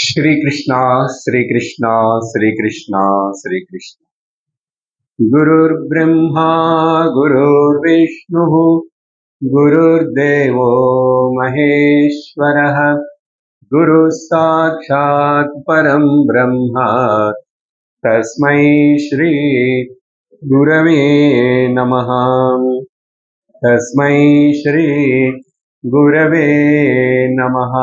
श्री कृष्णा श्री कृष्णा श्री कृष्णा श्री कृष्ण। गुरुर्ब्रह्मा गुरुर्विष्णुः गुरुर्देवो महेश्वरः गुरुः साक्षात् परं ब्रह्म तस्मै श्री गुरवे नमः। तस्मै श्री गुरवे नमः।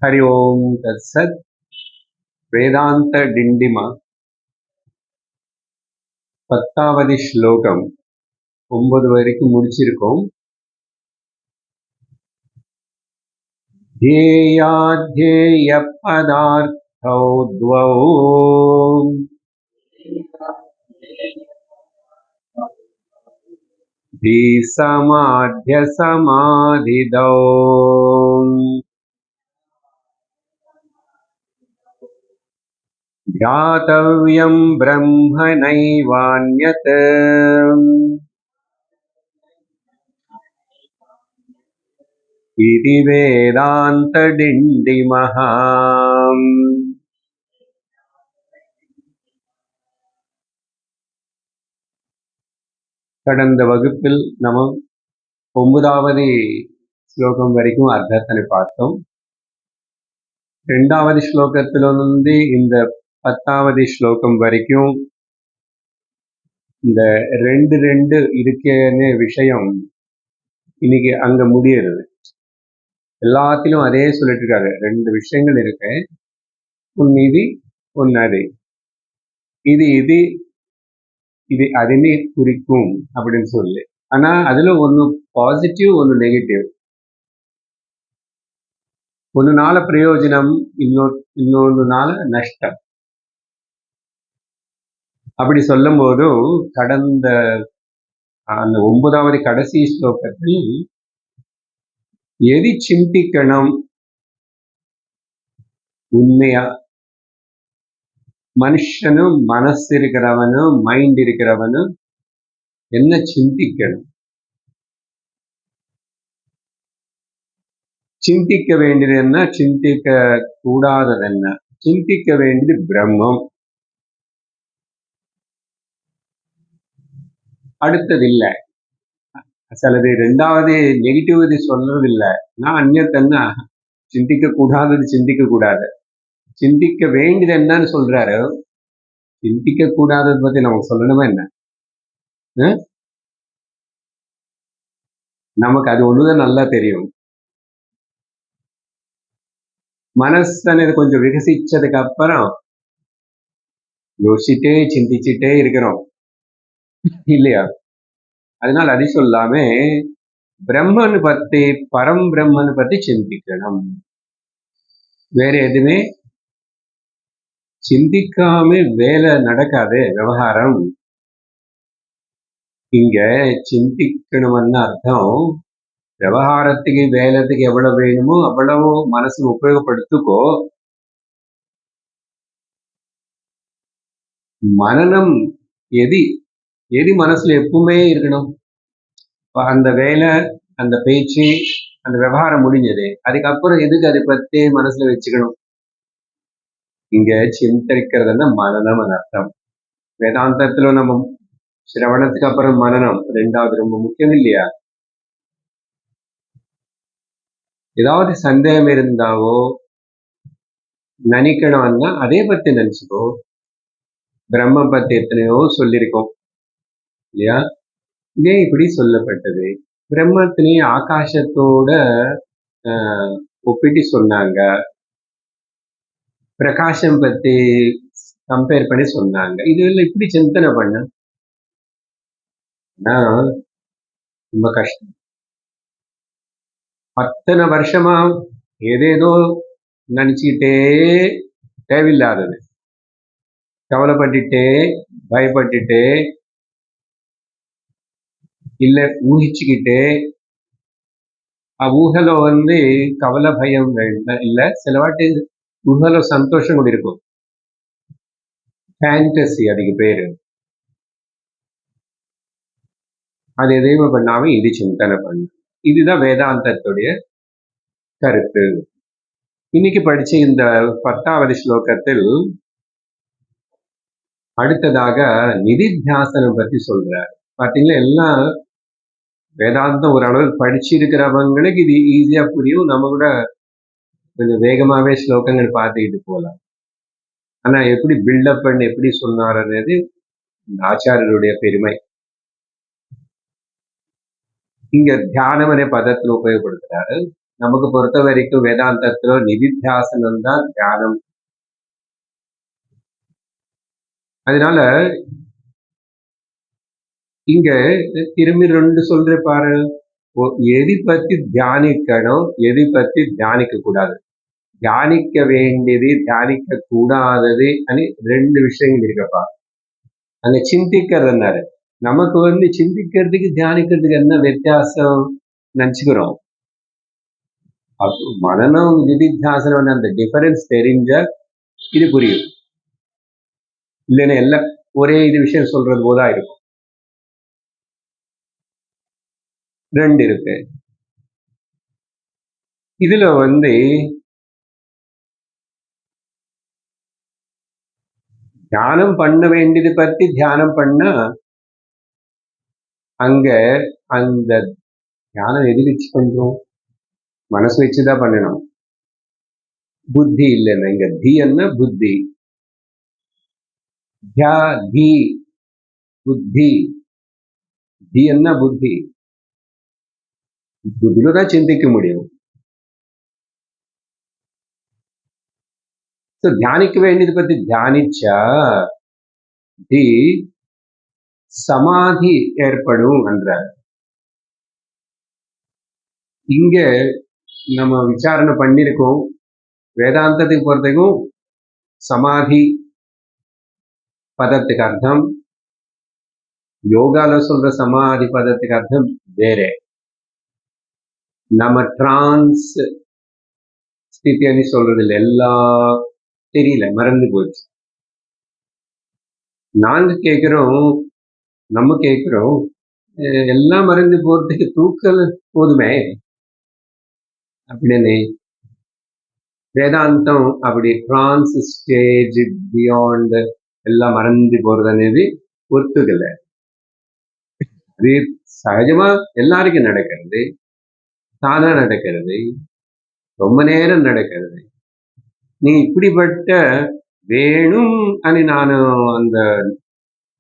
हरि ओम तत्सत्। வேதாந்த டிண்டிமா 10வது ஸ்லோகம் 9 வரைக்கும் முடிச்சிருக்கோம். ध्येयाध्येय पदार्थौ द्वौ धीसमाध्य समाधिदौ ध्यातव्यं ब्रह्मणैवान्यत् इति வேதாந்த டிண்டிமஹ. கடந்த வகுப்பில் நம்ம 9வது ஸ்லோகம் வரைக்கும் அர்த்தத்தை பார்த்தோம். 2வது ஸ்லோகத்திலிருந்து இந்த 10வது ஸ்லோகம் வரைக்கும் இந்த ரெண்டு இருக்கேன்னு விஷயம் இன்னைக்கு அங்க முடியறது. எல்லாத்திலும் அதே சொல்லிட்டு இருக்காரு. 2 விஷயங்கள் இருக்கு, ஒன்னு இது ஒன்னு அது. இது இது இது அதுன்னு குறிக்கும் அப்படின்னு சொல்லு. ஆனா அதுல ஒன்னு பாசிட்டிவ் ஒன்னு நெகட்டிவ். ஒன்னுனால பிரயோஜனம், இன்னொன்னுனால நஷ்டம். அப்படி சொல்லும் போது கடந்த அந்த 9வது கடைசி ஸ்லோகத்தில் எது சிந்திக்கணும் உண்மையா, மனுஷனும் மனசு இருக்கிறவனும் மைண்ட் இருக்கிறவனும் என்ன சிந்திக்கணும், சிந்திக்க வேண்டியது என்ன, சிந்திக்க கூடாதது என்ன. சிந்திக்க வேண்டியது பிரம்மம், அடுத்தது இல்ல. சிலது 2வது நெகட்டிவ் இது சொல்றது இல்ல. நான் அந்நியத்தன்னா சிந்திக்க கூடாதது சிந்திக்க கூடாது, சிந்திக்க வேண்டியது என்னன்னு சொல்றாரு. சிந்திக்க கூடாதது பத்தி நமக்கு சொல்லணுமா என்ன? நமக்கு அது ஒண்ணுதான் நல்லா தெரியும். மனசனது கொஞ்சம் விகசிச்சதுக்கு அப்புறம் யோசிச்சுட்டே சிந்திச்சுட்டே இருக்கிறோம் இல்லையா? அதனால அது சொல்லாம பிரம்மன் பத்தி, பரம் பிரம்மன் பத்தி சிந்திக்கணும். வேற எதுவுமே சிந்திக்காம வேலை நடக்காது, விவகாரம். இங்க சிந்திக்கணும்னு அர்த்தம், விவகாரத்துக்கு வேலைக்கு எவ்வளவு வேணுமோ அவ்வளவு மனசு உபயோகப்படுத்திக்கோ. மனநம் எது எது மனசுல எப்பவுமே இருக்கணும். அந்த வேலை, அந்த பேச்சு, அந்த விவகாரம் முடிஞ்சது, அதுக்கப்புறம் எதுக்கு அதை பத்தி மனசுல வச்சுக்கணும்? இங்க சிந்திக்கிறதுன்னா மனநம் அர்த்தம். வேதாந்தத்துல நம்ம சிரவணத்துக்கு அப்புறம் மனநம் 2வது ரொம்ப முக்கியம் இல்லையா? ஏதாவது சந்தேகம் இருந்தாவோ நினைக்கணும்னா அதே பத்தி நினைச்சுக்கோ. பிரம்ம பத்தி எத்தனையோ சொல்லியிருக்கோம் இல்லையா? இதே இப்படி சொல்லப்பட்டது. பிரம்மத்தினே ஆகாசத்தோட ஒப்பிட்டு சொன்னாங்க, பிரகாசம் பத்தி கம்பேர் பண்ணி சொன்னாங்க. இதுல இப்படி சிந்தனை பண்ண ரொம்ப கஷ்டம். அத்தனை வருஷமா ஏதேதோ நினைச்சுக்கிட்டே, தேவையில்லாதது கவலைப்பட்டுட்டே, பயப்பட்டுட்டே, இல்ல ஊகிச்சுக்கிட்டே. ஊகல கவலை பயம் வேண்டாம் இல்ல, சில வாட்டி ஊகல சந்தோஷம் கூட இருக்கும். ஃபேண்டசி அதுக்கு பேரு. அது எதையுமே பண்ணாம இது சிந்தனை பண்ணு. இதுதான் வேதாந்தத்துடைய கருத்து. இன்னைக்கு படிச்ச இந்த 10வது ஸ்லோகத்தில் அடுத்ததாக நிதித்தியாசனம் பத்தி சொல்றார். பாத்தீங்களா, எல்லாம் வேதாந்தம் ஓரளவுக்கு படிச்சிருக்கிறவங்களுக்கு இது ஈஸியா புரியும். நம்ம கூட கொஞ்சம் வேகமாவே ஸ்லோகங்கள் பார்த்துக்கிட்டு போகலாம். ஆனா எப்படி பில்டப் பண்ணி எப்படி சொன்னார்ன்றது ஆச்சாரியருடைய பெருமை. இங்க தியானம் அనే பதத்துல உபயோகப்படுத்துறாரு. நமக்கு பொறுத்த வரைக்கும் வேதாந்தத்துல நிதித்தியாசனம் தான் தியானம். அதனால இங்க திரும்பி 2 சொல்ற பாரு, எதை பத்தி தியானிக்கணும், எதை பத்தி தியானிக்க கூடாது, தியானிக்க வேண்டியது தியானிக்க கூடாதது అని 2 விஷயங்கள் இருக்கப்பா. அங்க சிந்திக்கிறதுனாரு நமக்கு சிந்திக்கிறதுக்கு தியானிக்கிறதுக்கு என்ன வித்தியாசம் நினைச்சுக்கிறோம். மனநம் நிதித்தியாசனம் அந்த டிஃபரன்ஸ் தெரிஞ்ச இது புரியும். இல்லைன்னா எல்லாம் ஒரே இது விஷயம் சொல்றது போதா இருக்கும். 2 இருக்கு. இதுல தியானம் பண்ண வேண்டியது பத்தி தியானம் பண்ணா அங்க அந்த தியானம் எது வச்சு பண்றோம், மனசு வச்சுதான் பண்ணணும். புத்தி இல்லைன்னா இங்க தீன்னா புத்தி, தியா தி புத்தி, தீன்னா புத்தி, புத்தியில தான் சிந்திக்க முடியும். தியானிக்க வேண்டியது பத்தி தியானிச்சா தி சமாதி ஏற்படும் என்றார். இங்க நம்ம விசாரணை பண்ணிருக்கோம். வேதாந்தத்துக்கு பொறுத்தவரைக்கும் சமாதி பதத்துக்கு அர்த்தம், யோகால சொல்ற சமாதி பதத்துக்கு அர்த்தம் வேற. நம்ம டிரான்ஸ் ஸ்திதின்னு சொல்றது இல்லை, எல்லாம் தெரியல, மறந்து போச்சு. நாங்க கேட்கிறோம், நம்ம கேட்கிறோம், எல்லாம் மறந்து போறதுக்கு தூக்கல் போதுமே அப்படின்னு. வேதாந்தம் அப்படி டிரான்ஸ் ஸ்டேஜ் பியாண்ட் எல்லாம் மறந்து போறது అనేది ஒத்துக்கல. அது சகஜமா எல்லாருக்கும் நடக்கிறது, தானா நடக்கிறது, ரொம்ப நேரம் நடக்கிறது. நீ இப்படிப்பட்ட வேணும் అని நான் அந்த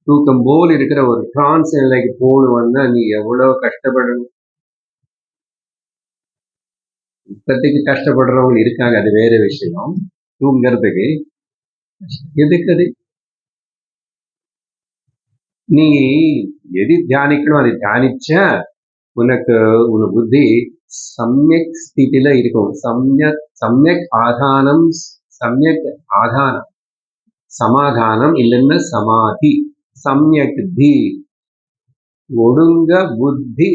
தூக்கம் போல் இருக்கிற ஒரு டிரான்ஸ் நிலைக்கு போகணும்னா நீ எவ்வளவு கஷ்டப்படணும். இப்பத்துக்கு கஷ்டப்படுறவங்க இருக்காங்க, அது வேற விஷயம். தூங்கிறதுக்கு எதுக்கு அது? நீ எது தியானிக்கணும் அதை தியானிச்சா உனக்கு உன் புத்தி சமயக் ஸ்திதியில இருக்கும். சமயக் ஆதானம், சமயக் ஆதானம் சமாதானம் இல்லைன்னா சமாதி, சமயக் தி ஒழுங்கா புத்தி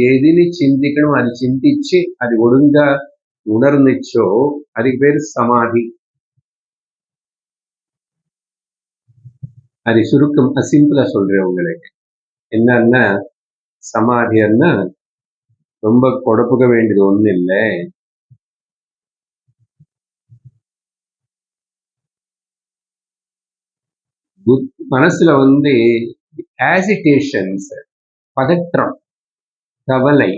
எதினி சிந்திக்கணும் அது சிந்திச்சு அது ஒழுங்கா உணர்ந்துச்சோ அதுக்கு பேரு சமாதி. அது சுருக்கம் சிம்பிளா சொல்றேன் உங்களுக்கு. என்னன்னா சமாதின்னா ரொம்ப கொடுப்புக்க வேண்டியது ஒண்ணு இல்லை. மனசுல ஆசிடேஷன்ஸ், பதற்றம், கவலை,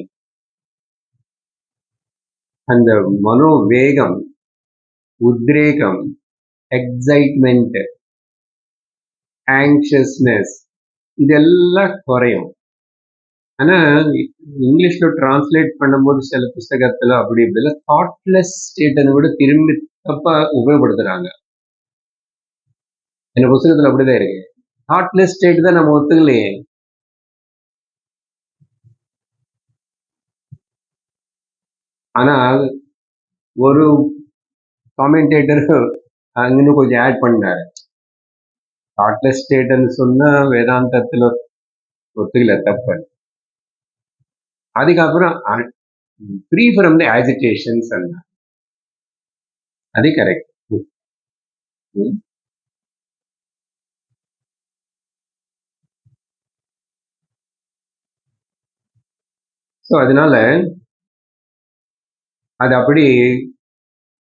அந்த மனோவேகம், உத்ரேகம், எக்ஸைட்மெண்ட், ஆங்ஷியஸ்னஸ் இதெல்லாம் குறையும். ஆனா இங்கிலீஷ்ல டிரான்ஸ்லேட் பண்ணும்போது சில புஸ்தகத்துல அப்படி இப்படி தாட்லெஸ் ஸ்டேட்னு கூட திரும்பி தப்பா உபயோகப்படுத்துறாங்க. இந்த புத்தகத்துல அப்படிதான் இருக்கு. தாட்லெஸ் ஸ்டேட் தான் நம்ம ஒத்துக்கலையே. ஆனா ஒரு காமெண்டேட்டர் இன்னும் கொஞ்சம் ஆட் பண்ணாரு. தாட்லெஸ் ஸ்டேட்னு சொன்னா வேதாந்தத்துல ஒத்துக்கல, தப்பு. அதுக்கப்புறம் ஃப்ரீ ஃப்ரம் தி ஆஜிடேஷன்ஸ், அது கரெக்ட். ஸோ அதனால அது அப்படி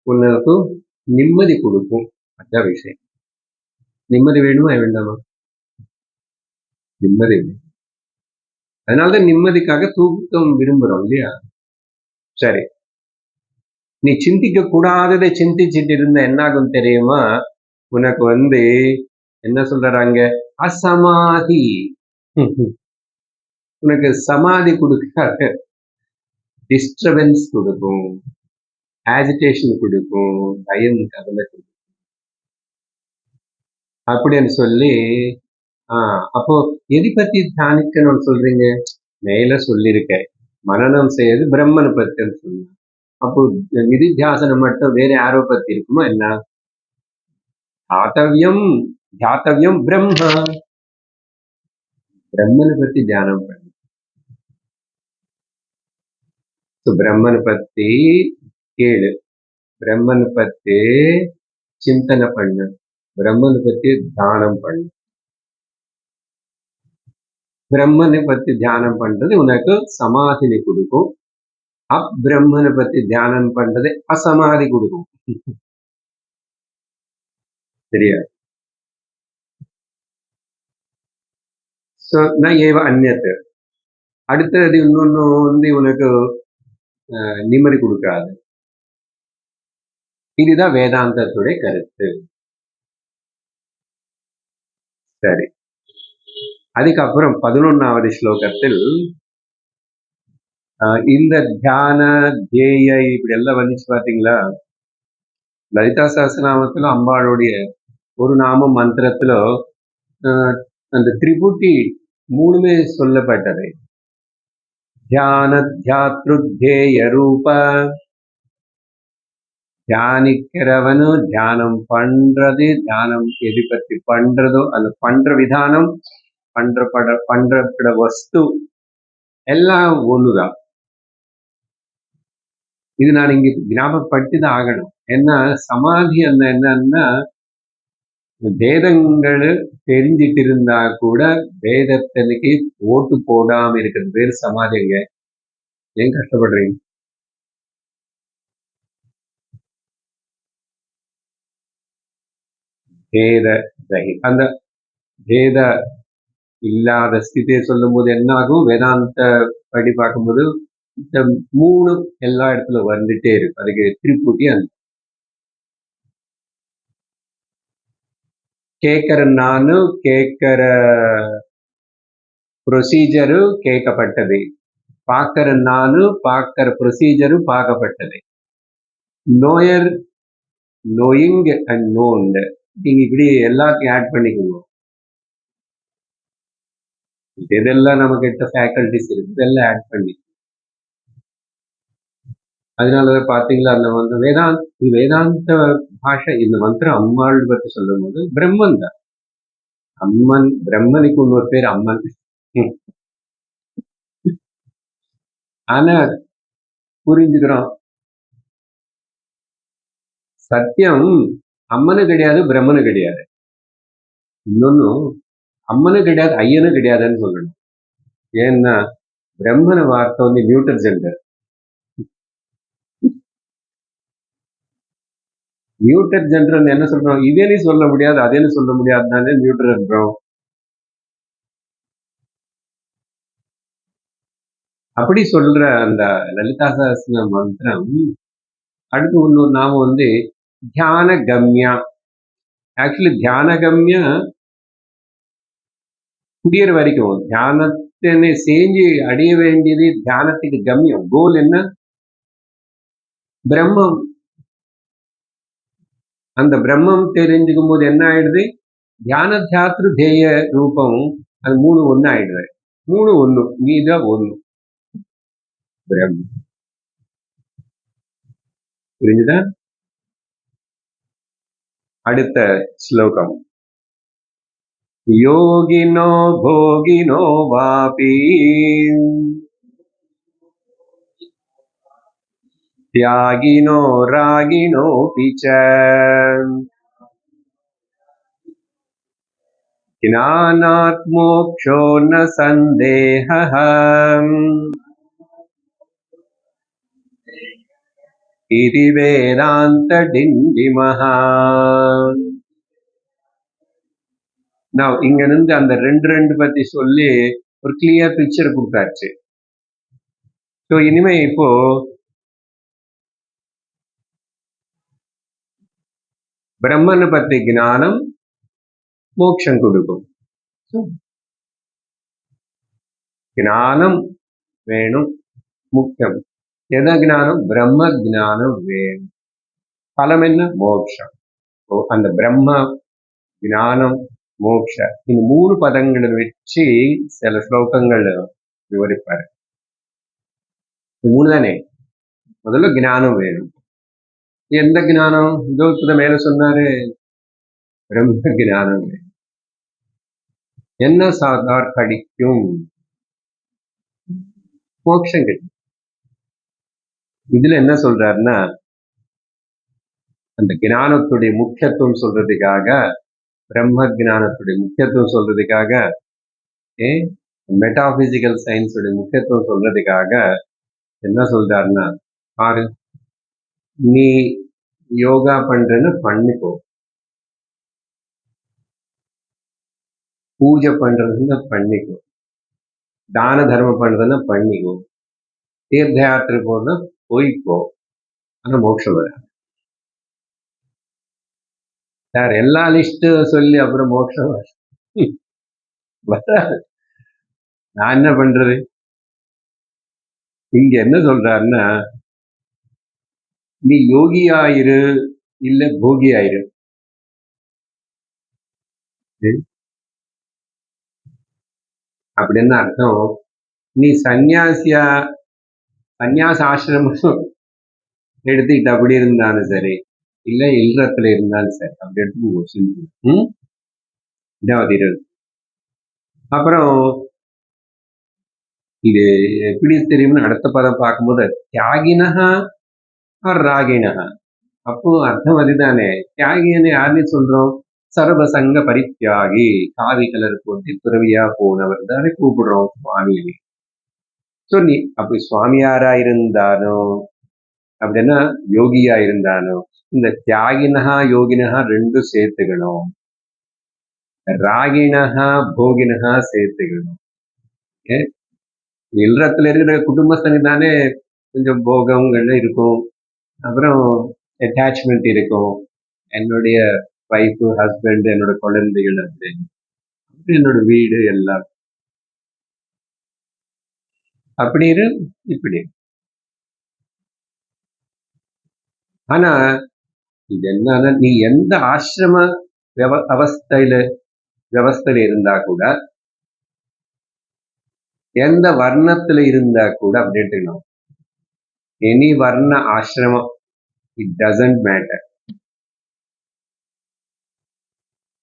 உனக்கு நிம்மதி கொடுக்கும். அதான் விஷயம். நிம்மதி வேணுமா வேண்டாமா? நிம்மதி வேணும். அதனாலதான் நிம்மதிக்காக தூக்கம் விரும்புறோம் இல்லையா? சரி, நீ சிந்திக்க கூடாததை சிந்திச்சுட்டு இருந்த என்ன ஆகும் தெரியுமா? உனக்கு என்ன சொல்றாங்க, அசமாதி. உனக்கு சமாதி கொடுக்காது, டிஸ்டர்பன்ஸ் கொடுக்கும், ஆஜிடேஷன் கொடுக்கும், பயம் கவலை கொடுக்கும் அப்படின்னு சொல்லி. அப்போ எதை பத்தி தியானிக்கணும்னு சொல்றீங்க? மேல சொல்லியிருக்கேன், மனநம் செய்யறது பிரம்மனை பத்தின்னு சொன்ன. அப்போ நிதித்தியாசனம் மட்டும் வேற யாரோ பத்தி இருக்குமா என்ன? தியாத்தவியம் பிரம்ம, பிரம்மனை பத்தி தியானம் பண்ணு. பிரம்மனை பத்தி கேளு, பிரம்மனை பத்தி சிந்தனை பண்ணு, பிரம்மனை பத்தி தியானம் பண்ணு. பிரம்மனை பத்தி தியானம் பண்றது உனக்கு சமாதினை கொடுக்கும். பிரம்மனை பத்தி தியானம் பண்றது அசமாதி கொடுக்கும். தெரியாது. நான் ஏவ அந்நியத்து, அடுத்தது இன்னொன்னு உனக்கு நிம்மதி கொடுக்காது. இதுதான் வேதாந்தத்துடைய கருத்து. சரி, அதுக்கப்புறம் 11வது ஸ்லோகத்தில் இந்த தியான தேய இப்படி எல்லாம் வந்துச்சு பாத்தீங்களா? லலிதா சஹஸ்ரநாமத்துல அம்பாளுடைய ஒரு நாம மந்திரத்துல அந்த திரிபுட்டி 3மே சொல்லப்பட்டது. தியான தியாத்ருத்தேய ரூப, தியானிக்கிறவனு தியானம் பண்றது, தியானம் எது பத்தி பண்றதோ அது பண்ற விதானம், பண்ற வஸ்து எல்லாம் ஒண்ணுதான். இது நான் இங்க ஞாபகப்படுத்திதான் ஆகணும். ஏன்னா சமாதி என்னன்னா, வேதங்கள் தெரிஞ்சிட்டு இருந்தா கூட வேதத்தனுக்கு ஓட்டு போடாம இருக்கிறது பேர் சமாதிங்க. ஏன் கஷ்டப்படுறீங்க? வேத அந்த வேத இல்லாத ஸ்திதியை சொல்லும் போது என்ன ஆகும்? வேதாந்த படி பார்க்கும்போது இந்த 3 எல்லா இடத்துல வந்துட்டே இருக்கு. அதுக்கு திரிபுட்டி அந்த கேட்கிற நானு, கேட்கிற ப்ரொசீஜரு கேட்கப்பட்டது, பார்க்கிற நானு, பார்க்கிற ப்ரொசீஜரு பார்க்கப்பட்டது. நோயர், நோயிங் அண்ட் நோன்ட், நீங்க இப்படி எல்லாத்தையும் ஆட் பண்ணிக்கணும். எதெல்லாம் நமக்கு கிட்ட ஃபேக்கல்டிஸ் இருக்கு இதெல்லாம் ஆட் பண்ணி. அதனாலதான் பாத்தீங்களா, அந்த வேதாந்த பாஷை இந்த மந்திரம் அம்மாள் பத்தி சொல்லும் போது பிரம்மன் தான். அம்மன், பிரம்மனுக்கு இன்னொரு பேர் அம்மன். ஆனா புரிஞ்சுக்கிறோம், சத்தியம் அம்மனு கிடையாது, பிரம்மனு கிடையாது. இன்னொன்னு, அம்மனு கிடையாது, ஐயனு கிடையாதுன்னு சொல்லணும். ஏன்னா பிரம்மன வார்த்தை நியூட்டர் ஜெண்டர். நியூட்டர் ஜெண்டர் என்ன சொல்றோம்? இதேன்னு சொல்ல முடியாது, அதேன்னு சொல்ல முடியாது தானே நியூட்டர் என்றோம். அப்படி சொல்ற அந்த லலிதா சஹஸ்ர மந்திரம். அடுத்து இன்னொரு நாம தியான கம்யா. ஆக்சுவலி தியான கம்யா புரியற வரைக்கும் தியானத்தினை செஞ்சு அடைய வேண்டியது தியானத்துக்கு கம்யம். கோல் என்ன? பிரம்மம். அந்த பிரம்மம் தெரிஞ்சுக்கும் போது என்ன ஆயிடுது? தியான தியாத்ரு தேய ரூபம், அது 3 ஒண்ணு ஆயிடுது. 3 ஒண்ணு, நீதான் ஒண்ணு. பிரம்மம். புரிஞ்சுதா? அடுத்த ஸ்லோகம். யோகினோ போகினோ வாபி தியாகினோ ராகினோ பிச்ச ஞானாத் மோக்ஷோ ந சந்தேஹ. இது வேதாந்த டிண்டிமஹா. நான் இங்க இருந்து அந்த ரெண்டு பத்தி சொல்லி ஒரு கிளியர் பிக்சர் கொடுத்தாச்சு. ஸோ இனிமே இப்போ பிரம்மனை பத்தி ஞானம் மோட்சம் கொடுக்கும். ஞானம் வேணும் முக்கியம். எத ஞானம்? பிரம்ம ஞானம் வேணும். பலம் என்ன? மோட்சம். அந்த பிரம்ம ஞானம் மோட்ச இந்த 3 பதங்களை வச்சு சில ஸ்லோகங்கள் விவரிப்பாரு. 3 தானே. முதல்ல ஞானம் வேணும். எந்த ஞானம்? இதோ மேல சொன்னாரு, பிரம்ம ஞானம் வேணும். என்ன சாதார் கிடைக்கும்? மோட்சம் கிடைக்கும். இதுல என்ன சொல்றாருன்னா, அந்த ஞானத்துடைய முக்கியத்துவம் சொல்றதுக்காக, பிரம்ம ஞானத்துடைய முக்கியத்துவம் சொல்றதுக்காக, மெட்டாபிசிக்கல் சயின்ஸோட முக்கியத்துவம் சொல்றதுக்காக என்ன சொல்றாருன்னா, பாரு, நீ யோகா பண்றன்னு பண்ணிக்கோ, பூஜை பண்றதுன்னு பண்ணிக்கோ, தான தர்மம் பண்றதுன்னு பண்ணிக்கோ, தீர்த்த யாத்திரை போறதுன்னா போய்க்கோ, ஆனா மோட்சம் வராது. சார் எல்லா லிஸ்ட் சொல்லி அப்புறம் மோட்சம் வராது. நான் என்ன பண்றது? இங்க என்ன சொல்றாருன்னா, நீ யோகி ஆயிரு இல்ல போகி ஆயிரு. அப்படின்னு அர்த்தம். நீ சன்னியாச ஆசிரமம் எடுத்துக்கிட்டு அப்படி இருந்தாலும் சரி, இல்ல இல்லறத்துல இருந்தாலும் சரி, அப்படி எடுத்து இதாவது இரு. அப்புறம் இது எப்படி தெரியும்னு அடுத்த பதம் பார்க்கும்போது, தியாகினஹா ராகினஹா. அப்போ அர்த்தம் அதுதானே. தியாகின்னு யாருன்னு சொல்றோம்? சர்வசங்க பரித்தியாகி, காவி கலர் போட்டு துறவியா போனவர் தானே கூப்பிடுறோம் சுவாமியை. ஸோ நீ அப்படி சுவாமியாரா இருந்தாலும் அப்படின்னா யோகியா இருந்தாலும் இந்த தியாகினஹா யோகினஹா ரெண்டும் சேர்த்துக்கணும், ராகினஹா போகினஹா சேர்த்துக்கணும். இல்லறத்துல இருக்கிற குடும்பஸ்தனி தானே கொஞ்சம் போகங்கள் இருக்கும், அப்புறம் அட்டாச்மெண்ட் இருக்கும். என்னுடைய வைஃபு, ஹஸ்பண்ட், என்னோட குழந்தைகள், அது என்னோட வீடு எல்லாம் அப்படி இரு இப்படி. ஆனா இது என்னன்னா, நீ எந்த ஆசிரம வியவஸ்தையில இருந்தா கூட, எந்த வர்ணத்துல இருந்தா கூட அப்படி எடுத்துக்கணும். எனி வர்ண ஆசிரமம், இட் டசன்ட் மேட்டர்.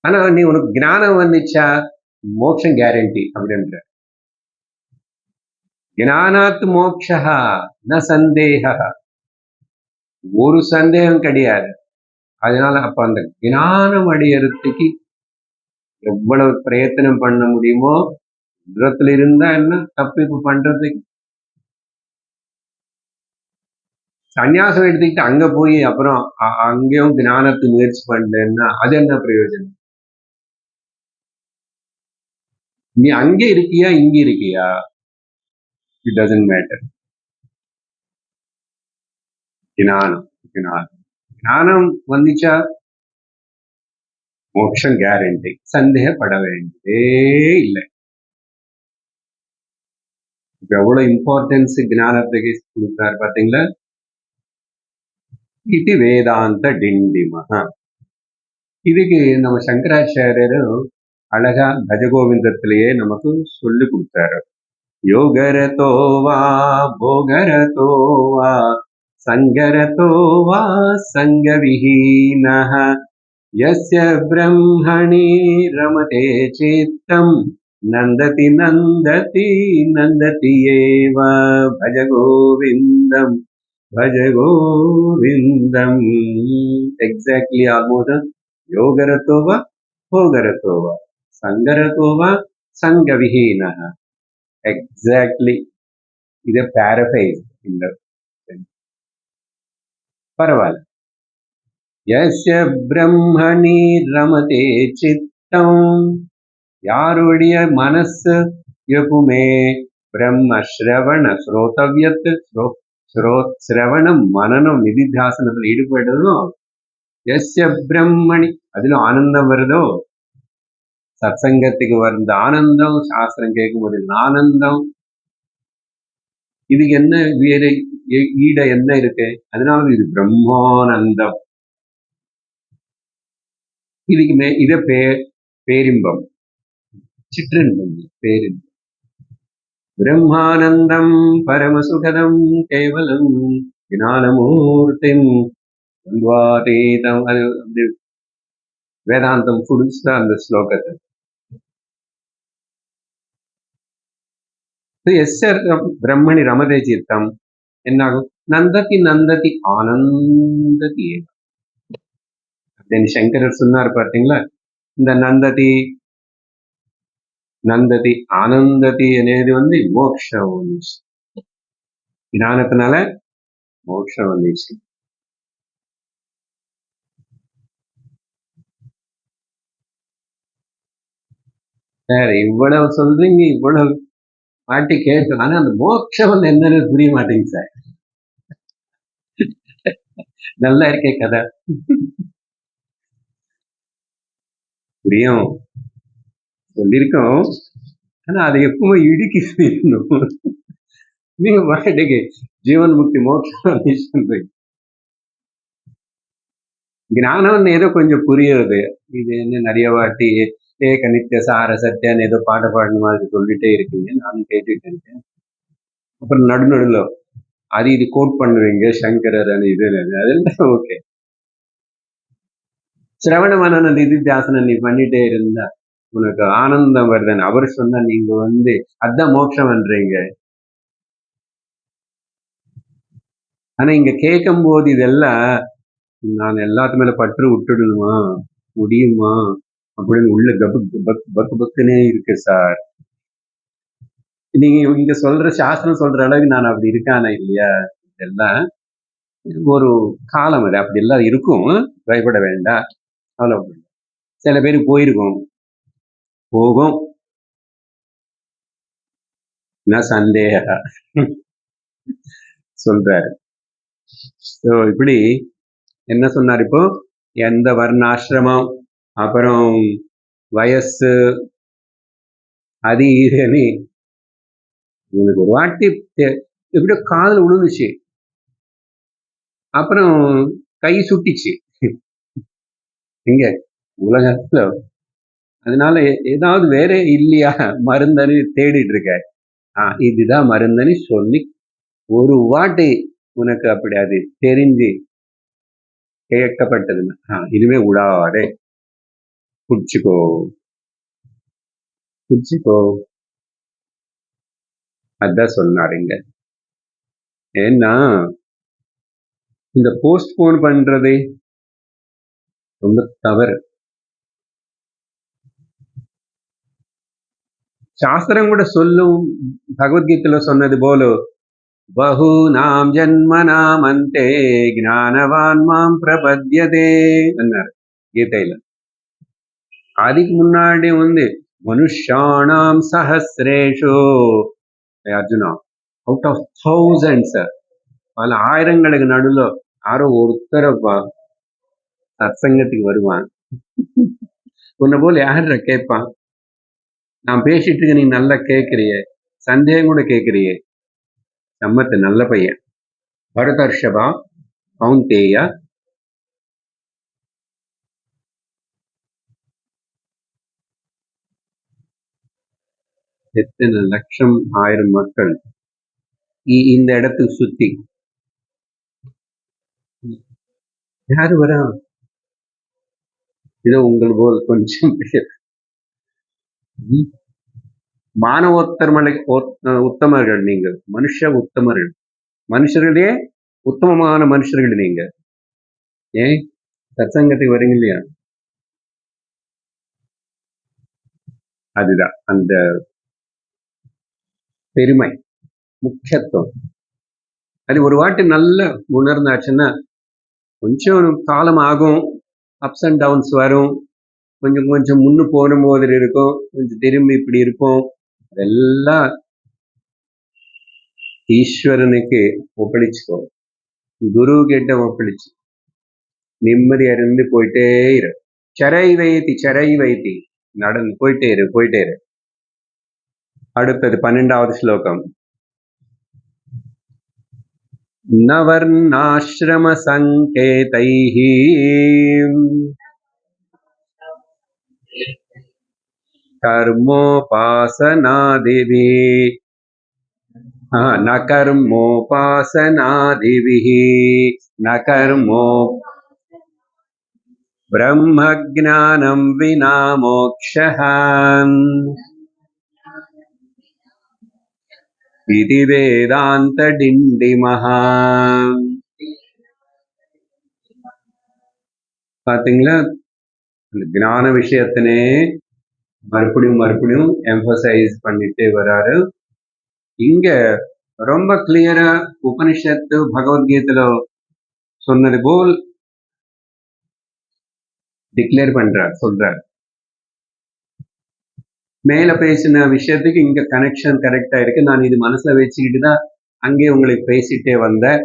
ஆனா நீ உனக்கு ஞானம் வந்துச்சா மோட்சம் கேரண்டி அப்படின்ற. ஞானாத் மோக்ஷா ந சந்தேகா, ஒரு சந்தேகம் கிடையாது. அதனால அப்ப அந்த ஞானம் அடையறதுக்கு எவ்வளவு பிரயத்தனம் பண்ண முடியுமோ, தூரத்துல இருந்தா என்ன தப்பு இப்ப பண்றதுக்கு. சன்னியாசம் எடுத்துக்கிட்டு அங்க போய் அப்புறம் அங்கேயும் ஞானத்தை முயற்சி பண்ணலன்னா அது என்ன பிரயோஜனம்? நீ அங்கே இருக்கியா இங்க இருக்கியா, இட் டசன்ட் மேட்டர். ஞானம் வந்துச்சா மோட்சம் கேரண்டி, சந்தேகப்பட வேண்டியதே இல்லை. இப்ப எவ்வளவு இம்பார்ட்டன்ஸ் ஞானத்துக்கு கொடுத்தாரு பாத்தீங்களா. இது வேதாந்த டிண்டிமஹா. இதுக்கு நம்ம சங்கராச்சாரியரும் அழகா பஜகோவிந்தத்திலேயே நமக்கு சொல்லி கொடுத்தாரு. யோகரதோ வா போகரதோ வா சங்கரதோ வா சங்கவிஹீனஹ யஸ்ய பிரம்மணி ரமதே சித்தம் நந்ததி நந்ததி நந்ததி ஏவ பஜ கோவிந்தம் பஜ கோவிந்தம். எக்ஸாக்ட்லி ஆல்மோஸ்ட் யோகரதோவா போகரதோவா சங்கரதோவா சங்கவிஹீனஹ. எக்ஸாக்ட்லி இதை பேரஃபைஸ் இந்த பரவாயில்ல. யஸ்ய பிரம்மணி ரமதே சித்தம், யாருடைய மனசு எப்பவுமே பிரம்ம ஸ்ரவண ஸ்ரோதவியத் சிரவணம் மனனம் நிதித்தியாசனத்தில் ஈடுபடுறதோ, எஸ்ய பிரம்மணி அதிலும் ஆனந்தம் வருதோ, சத்சங்கத்துக்கு வந்த ஆனந்தம், சாஸ்திரம் கேட்கும் போது ஆனந்தம், இதுக்கு என்ன வேற ஈட என்ன இருக்கு? அதனால இது பிரம்மானந்தம். இதுக்கு இத பேரின்பம், சிற்றின்பம், பேரின்பம். பிரம்மானந்தம் பரமசுகதம் கேவலம் ஞானமூர்த்திம் துவந்தீதம். அது வேதாந்தம் புதுசா அந்த ஸ்லோகத்தை பிரம்மணி ரமதே சித்தம் என்னாகும்? நந்ததி நந்ததி ஆனந்ததி. அப்படின்னு சங்கரர் சொன்னார் பார்த்தீங்களா? இந்த நந்ததி நந்ததி ஆனந்ததி అనేది மோட்சம் வந்துச்சு. ஞானத்தினால மோட்சம் வந்துச்சு. சார் இவ்வளவு சொல்றீங்க, இவ்வளவு பாட்டி கேட்கலாம், ஆனா அந்த மோட்சம் என்னன்னு புரிய மாட்டேங்குது சார். நல்லா இருக்கே கதை. புரியும் சொல்லியிருக்கோம், ஆனா அதை எப்பவுமே இடுக்கி செய்யணும். நீங்க பாட்டுக்கு ஜீவன் முக்தி மோட்சம் சொல்றீங்க. ஞானம்னு ஏதோ கொஞ்சம் புரியுறது. இது என்ன நிறைய வாட்டி ஏக நித்திய சார சத்தியான்னு ஏதோ பாட பாடின மாதிரி சொல்லிட்டே இருக்கீங்க, நானும் கேட்டுட்டு இருக்கேன். அப்புறம் நடுநடுல அது இது கோட் பண்ணுவீங்க, சங்கரர் இது அதெல்லாம் ஓகே. சிரவண மனன நிதித்தியாசனம் நீ பண்ணிட்டே இருந்தா உனக்கு ஆனந்தம் வருதுன்னு அவர் சொன்னா நீங்க அதான் மோட்சம் பண்றீங்க. ஆனா இங்க கேட்கும் போது இதெல்லாம் நான் எல்லாத்து மேல பற்று விட்டுடணுமா, முடியுமா அப்படின்னு உள்ள பக்கு பக்குனே இருக்கு சார். நீங்க இங்க சொல்ற சாஸ்திரம் சொல்ற அளவுக்கு நான் அப்படி இருக்கானே இல்லையா? இதெல்லாம் ஒரு காலம், அது அப்படி எல்லாம் இருக்கும், பயப்பட வேண்டாம், அவ்வளவு. சில பேர் போயிருக்கும், போகும், சந்தேக சொல்றாரு. இப்படி என்ன சொன்னார்? இப்போ எந்த வர்ணாசிரமம், அப்புறம் வயசு, அது இதுன்னு உங்களுக்கு ஒரு வாட்டி எப்படியோ காதல் விழுந்துச்சு, அப்புறம் கை சுட்டிச்சு இங்க உலகத்துல. அதனால ஏதாவது வேற இல்லையா மருந்தனு தேடிட்டு இருக்க. இதுதான் மருந்தனு சொல்லி ஒரு வாட்டி உனக்கு அப்படி அது தெரிஞ்சு கேட்கப்பட்டதுன்னா இனிமே விடாதே, குடிச்சுக்கோ குடிச்சுக்கோ, அதான் சொன்னாருங்க. ஏன்னா இந்த போஸ்ட்போன் பண்றது ரொம்ப தவறு. சாஸ்திரம் கூட சொல்லும், பகவத்கீதையில சொன்னது போல பஹூனாம் ஜன்மனாம் அந்தே ஞானவான் மாம் பிரபத்யதே என்னார் கீதையில. அதுக்கு முன்னாடி மனுஷானாம் சஹஸ்ரேஷு அர்ஜுனா, அவுட் ஆஃப் தௌசண்ட்ஸ், பல ஆயிரங்களுக்கு நடுவில் யாரோ ஒருத்தர சத்சங்கத்துக்கு வருவான். உன்னை போல யார கேட்பான்? நான் பேசிட்டு இருக்க, நீ நல்லா கேட்கிறிய, சந்தேகம் கூட கேட்கிறிய, சம்மத்து நல்ல பையன். பரதர்ஷபா கௌந்தேயா, எத்தனை லட்சம் ஆயிரம் மக்கள் இந்த இடத்துக்கு சுத்தி யாரு வரா? இதோ உங்கள் போல் கொஞ்சம் மானவோத்தம உத்தமர்கள் நீங்கள், மனுஷ உத்தமர்கள், மனுஷர்களே உத்தமமான மனுஷர்கள் நீங்க. ஏன் சத்சங்கத்துக்கு வரீங்க இல்லையா? அதுதான் அந்த பெருமை, முக்கியத்துவம். அது ஒரு வாட்டி நல்ல உணர்ந்தாச்சுன்னா கொஞ்சம் காலம் ஆகும், அப்ஸ் அண்ட் டவுன்ஸ் வரும், கொஞ்சம் கொஞ்சம் முன்னு போன மாதிரி இருக்கும், கொஞ்சம் திரும்பி இப்படி இருப்போம். அதெல்லாம் ஈஸ்வரனுக்கு ஒப்படைச்சுக்கோ, குரு கிட்ட ஒப்படைச்சு நிம்மதியா இருந்து போயிட்டே இரு. சரை வைத்தி நடந்து போயிட்டே இரு. அடுத்தது 12வது ஸ்லோகம். நவர்ணாஸ்ரம சங்கேதைஹி கர்மோபாசனாதிபிஹ ந கர்மோபாசனாதிபிஹ ந கர்மோ பிரம்மஜ்ஞானம் வினா மோக்ஷः இது வேதாந்த டிண்டிமஹ. பாத்தீங்களா, ஞான விஷயத்தினே மறுபடியும் எம்பசைஸ் பண்ணிட்டே வராரு. இங்க ரொம்ப கிளியரா உபனிஷத்து பகவத்கீதையில சொன்னது போல் டிக்ளேர் சொல்றார். மேல பேசின விஷயத்துக்கு இங்க கனெக்ஷன் கரெக்டா இருக்கு. நான் இது மனசுல வச்சுக்கிட்டு தான் அங்கே உங்களுக்கு பேசிட்டே வந்தேன்.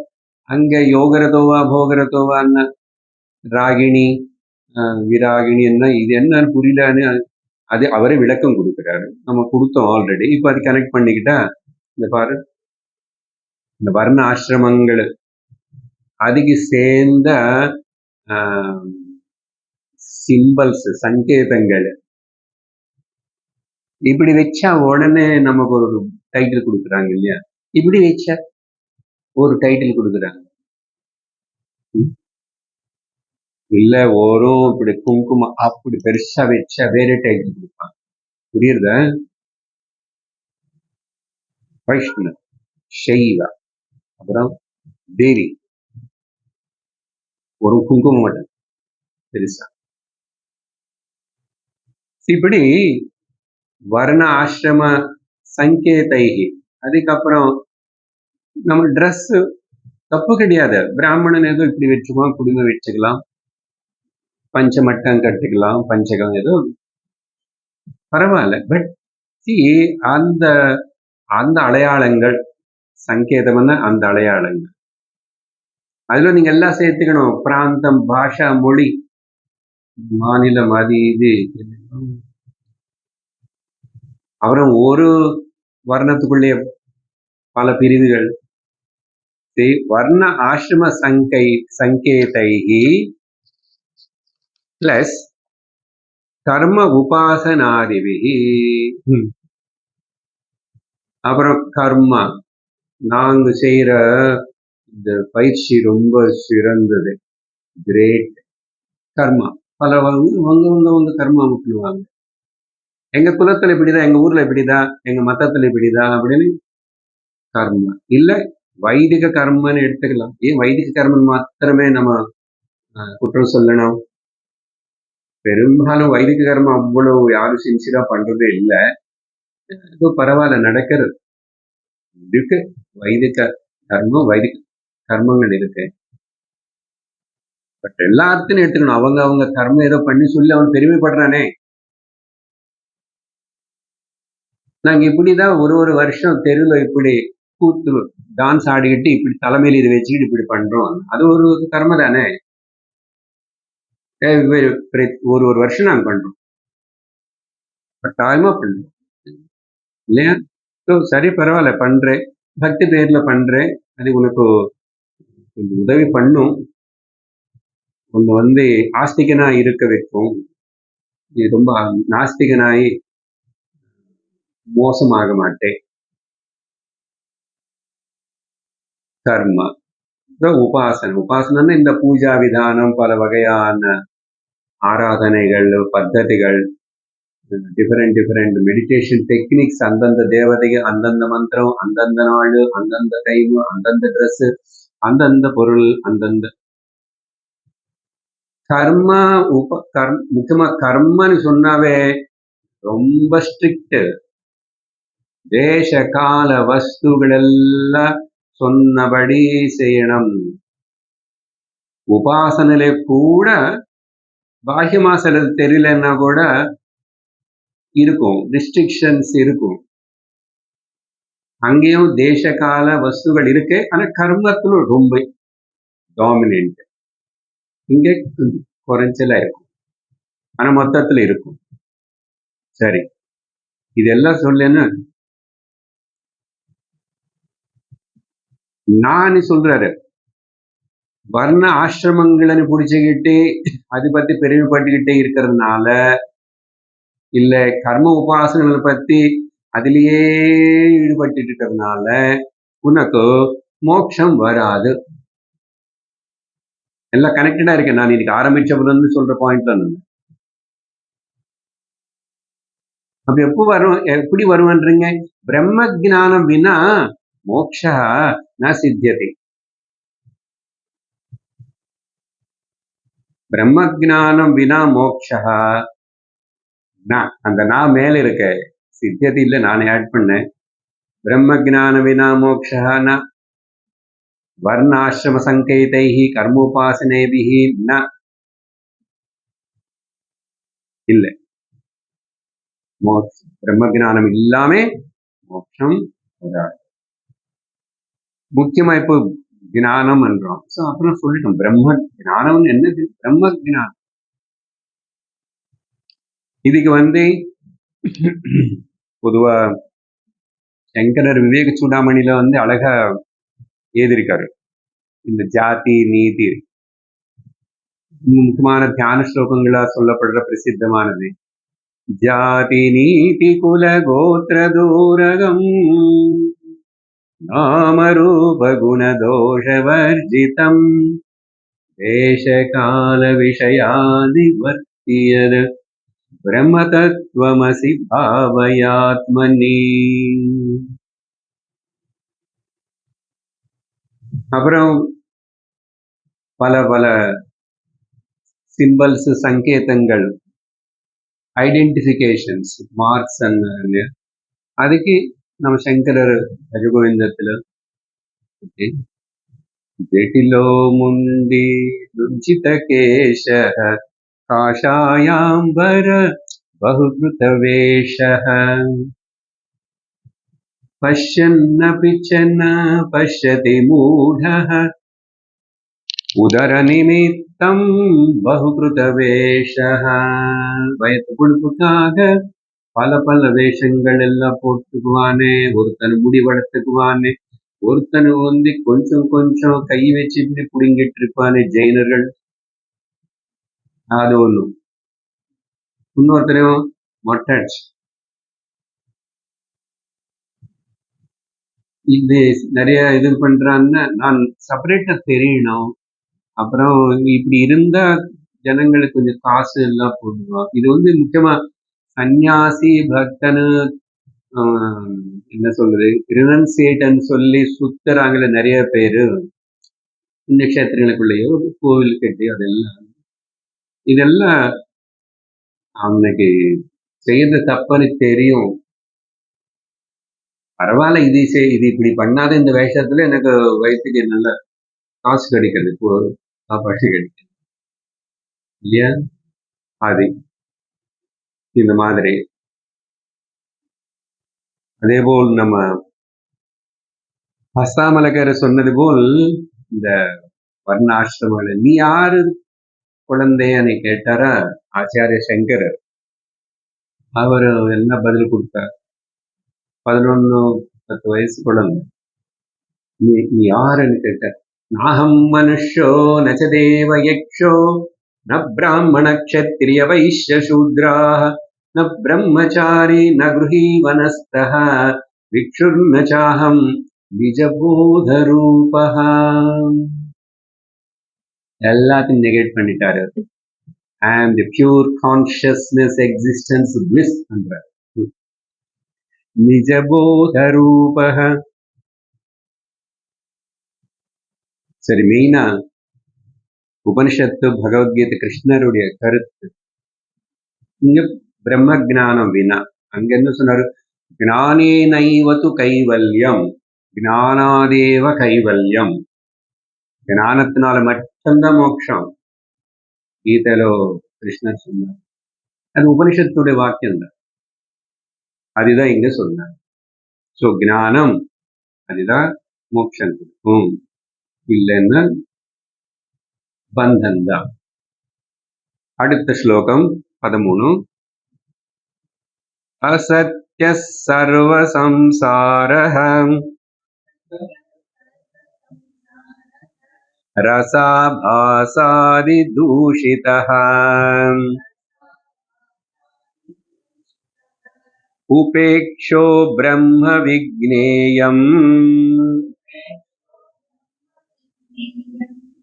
அங்க யோகரதோவா போகரதோவான்னு ராகிணி விராகிணி என்ன இது என்னன்னு புரியலன்னு அது அவரே விளக்கம் கொடுக்குறாரு. நம்ம கொடுத்தோம் ஆல்ரெடி. இப்ப அது கனெக்ட் பண்ணிக்கிட்டா இந்த பாரு, இந்த வர்ண ஆசிரமங்கள் அதுக்கு சேர்ந்த சிம்பல்ஸ் சங்கேதங்கள் இப்படி வச்சா உடனே நமக்கு ஒரு டைட்டில் கொடுக்குறாங்க இல்லையா? இப்படி வச்சா ஒரு டைட்டில் கொடுக்குறாங்க. இல்ல ஓரும் இப்படி குங்குமம் அப்படி பெருசா வச்சா வேற டைட்டில் கொடுப்பாங்க. புரியுறத? வைஷ்ணவ, சைவ, அப்புறம் தேவி, ஒரு குங்குமம் மட்டும் பெருசா. இப்படி வர்ண ஆசிரம சங்கேதைகி. அதுக்கப்புறம் நம்ம ட்ரெஸ் தப்பு கிடையாது. பிராமணன் ஏதோ இப்படி வச்சுக்கலாம், குடுமை வச்சுக்கலாம், பஞ்சமட்டம் கட்டிக்கலாம், பஞ்சகம் ஏதோ பரவாயில்ல. பட் அந்த அந்த அடையாளங்கள் சங்கேதம்னா அந்த அடையாளங்கள் அதுல நீங்க எல்லாம் சேர்த்துக்கணும். பிராந்தம், பாஷா, மொழி, மாநிலம், அது இது. அப்புறம் ஒரு வர்ணத்துக்குள்ளே பல பிரிவுகள். வர்ண ஆசிரம சங்கேதைகி பிளஸ் கர்ம உபாசனாதிபிஹி. அப்புறம் கர்மா, நாங்க செய்யற இந்த பயிற்சி ரொம்ப சிறந்தது, கிரேட். கர்மா பலவங்க கர்மா முக்கிடுவாங்க. எங்க குலத்துல இப்படிதான், எங்க ஊர்ல இப்படிதான், எங்க மதத்துல இப்படிதான் அப்படின்னு கர்மா. இல்ல வைதிக கர்மன்னு எடுத்துக்கலாம். ஏன் வைதிக கர்மன் மாத்திரமே நம்ம குற்றம் சொல்லணும்? பெரும்பாலும் வைதிக கர்மம் அவ்வளவு யாரும் சின்சியரா பண்றதே இல்லை. ஏதோ பரவாயில்ல நடக்கிறது இருக்கு. வைதிக கர்மம், வைதிக கர்மங்கள் இருக்கு. பட் எல்லாத்தையும் எடுத்துக்கணும். அவங்க கர்மம் ஏதோ பண்ணி சொல்லி அவன் பெருமைப்படுறானே. நாங்க இப்படிதான் ஒரு வருஷம் தெருவில் இப்படி கூத்து டான்ஸ் ஆடிக்கிட்டு இப்படி தலைமையில இதை வச்சுக்கிட்டு இப்படி பண்றோம். அது ஒரு கர்ம தானே. ஒரு வருஷம் நாங்க பண்றோம், கட்டாயமா பண்றோம் இல்லையா? சரி பரவாயில்ல, பண்றேன், பக்தி பேர்ல பண்றேன், அது உனக்கு கொஞ்சம் உதவி பண்ணும், உன்னை ஆஸ்திகனா இருக்க வைக்கும். நீ ரொம்ப நாஸ்திகனாய் மோசமாக மாட்டேன். கர்மா, உபாசனை இந்த பூஜா விதானம், பல வகையான ஆராதனைகள், பத்ததிகள், டிஃபரெண்ட் மெடிடேஷன் டெக்னிக்ஸ், அந்தந்த தேவதைக்கு அந்தந்த மந்திரம், அந்தந்த நாள், அந்தந்த டைம், அந்தந்த ட்ரெஸ், அந்தந்த பொருள், அந்தந்த கர்மா. முக்கியமா கர்மன்னு சொன்னாவே ரொம்ப ஸ்ட்ரிக்ட். தேச கால வஸ்துகள் எல்லாம் சொன்னபடி செய்யணும். உபாசனையில கூட பாஹ்யமா சிலது தெரியலன்னா கூட இருக்கும், ரிஸ்ட்ரிக்ஷன்ஸ் இருக்கும். அங்கேயும் தேச கால வஸ்துகள் இருக்கு. ஆனா கர்மத்துல ரொம்ப டாமினன்ட். இங்கே குறைச்சலா இருக்கும், ஆனா மொத்தத்துல இருக்கும். சரி, இதெல்லாம் சொல்லேன்னு நான் சொல்றாரு. வர்ண ஆசிரமங்களை பிடிச்சுக்கிட்டு அதை பத்தி பெருமைப்பட்டுக்கிட்டே இருக்கிறதுனால, இல்ல கர்ம உபாசனங்களை பத்தி அதிலேயே ஈடுபட்டு இருக்கிறதுனால உனக்கு மோட்சம் வராது. எல்லாம் கனெக்டடா இருக்கேன். நான் இன்னைக்கு ஆரம்பிச்சதுல சொல்ற பாயிண்ட் தான். அப்ப எப்போ வரும், எப்படி வருவன்றீங்க? பிரம்ம ஜானம் வினா மோக்ஷா ந சித்தியதே. பிரம்ம ஜானம் வினா மோக்ஷா அந்த நான் மேல இருக்க சித்தியதி இல்ல, நான் ஆட் பண்ணேன். பிரம்ம ஜான வினா மோக்ஷா ந வர்ணாசிரம சங்கேதைஹி கர்மோபாசனைபிஹி ந இல்ல. பிரம்ம ஜானம் இல்லாம மோட்சம் வராது. முக்கியமா இப்போ ஜானம் என்றோம். அப்புறம் சொல்லிட்டோம், பிரம்ம ஜானம் என்னது? பிரம்ம ஜானம். இதுக்கு பொதுவா சங்கரர் விவேக சூடாமணியில அழகா எழுதியிருக்காரு. இந்த ஜாதி நீதி முக்கியமான தியான ஸ்லோகங்களா சொல்லப்படுற பிரசித்தமானது. ஜாதி நீதி குல கோத்திர தூரகம் நாமரூப குண தோஷ வர்ஜிதம் தேசகால விஷயாதிவர்த்தியது பிரம்ம தத்துவமசி பாவயாத்மனி. அப்புறம் பல பல சிம்பல்ஸ், சங்கேதங்கள், ஐடென்டிஃபிகேஷன்ஸ், மார்க்ஸ் அண்ட் அதுக்கு நம்ம சங்கரர் ரஜகோவிந்தத்துல ஜட்டிலோ முண்டி லுஞ்சித கேஷ காஷாயாம்பர பகுகிருத வேஷ பஷ்யன்னபி ச ந பஷ்யதி மூடः உதர நிமித்தம் பகுகிருத வேஷः. வயத்து கொடுப்புக்காக பல பல வேஷங்கள் எல்லாம் போட்டுக்குவானே. ஒருத்தன் முடி வளர்த்துக்குவானே, ஒருத்தன் கொஞ்சம் கொஞ்சம் கை வச்சு இப்படி புடுங்கிட்டு இருப்பானே ஜெயினர்கள், அது ஒண்ணு. இன்னொருத்தரையும் மொட்டாச்சு. இது நிறைய இது பண்றான்னு நான் செப்பரேட்டா தெரியணும். அப்புறம் இப்படி இருந்தா ஜனங்களுக்கு கொஞ்சம் காசு எல்லாம் போடுவோம். இது முக்கியமா சன்னியாசி பக்தனு என்ன சொல்றது, ரினன்சியேட்னு சொல்லி சுத்துறாங்களே நிறைய பேரு புண்ணியக்ஷேத்திரங்களுக்குள்ளேயோ கோவில் கட்டி, இதெல்லாம் அவனுக்கு செய்யறது தப்புன்னு தெரியும். பரவாயில்ல, இது இப்படி பண்ணாத இந்த வேஷத்துல எனக்கு வயிற்றுக்கு நல்ல காசு கிடைக்கிறது, சாப்பாடு கிடைக்கிறது இல்லையா? அது இந்த மாதிரி. அதே போல் நம்ம ஹஸ்தாமலகர் சொன்னது போல் இந்த வர்ணாசிரமங்கள், நீ யாரு குழந்தைன்னு கேட்டாரா ஆச்சாரிய சங்கரர். அவர் என்ன பதில் கொடுத்தார்? 11-10 வயசு குழந்தை. நீ யாருன்னு கேட்டார். நாஹம் மனுஷோ நச்ச தேவ யக்ஷோ ந பிராமண க்ஷத்ரிய வைஷ்ய சூத்ராஹ ந பிரம்மச்சாரி ந கிருஹி வனஸ்தஹ விக்ஷுர்ன சாஹம் பிஜபோத ரூபஹ. எல்லாத்தையும் நெகேட் பண்ணிட்டாரு. I am the pure consciousness existence bliss பண்றார். நிஜபோத ரூபஹ. சரி, மெயினா உபனிஷத்து பகவத்கீதை கிருஷ்ணருடைய கருத்து. இங்க பிரம்ம ஜானம் வினா, அங்க என்ன சொன்னாரு? ஞானே நைவது கைவல்யம், ஞானாதேவ கைவல்யம். ஞானத்தினால மட்டும்தான் மோட்சம். கீதையில கிருஷ்ணர் சொன்னார். அது உபனிஷத்துடைய வாக்கியம் தான். அதுதான் இங்க சொன்னார். சோ ஞானம் அதுதான் மோட்சம் கொடுக்கும், இல்லைன்னா பந்தம் தான். அடுத்த ஸ்லோகம் 13. அசத்ய சர்வ சம்சாரஹ ரசாபாசாதி தூஷிதஹ உபேக்ஷோ பிரம்ம விக்னேயம்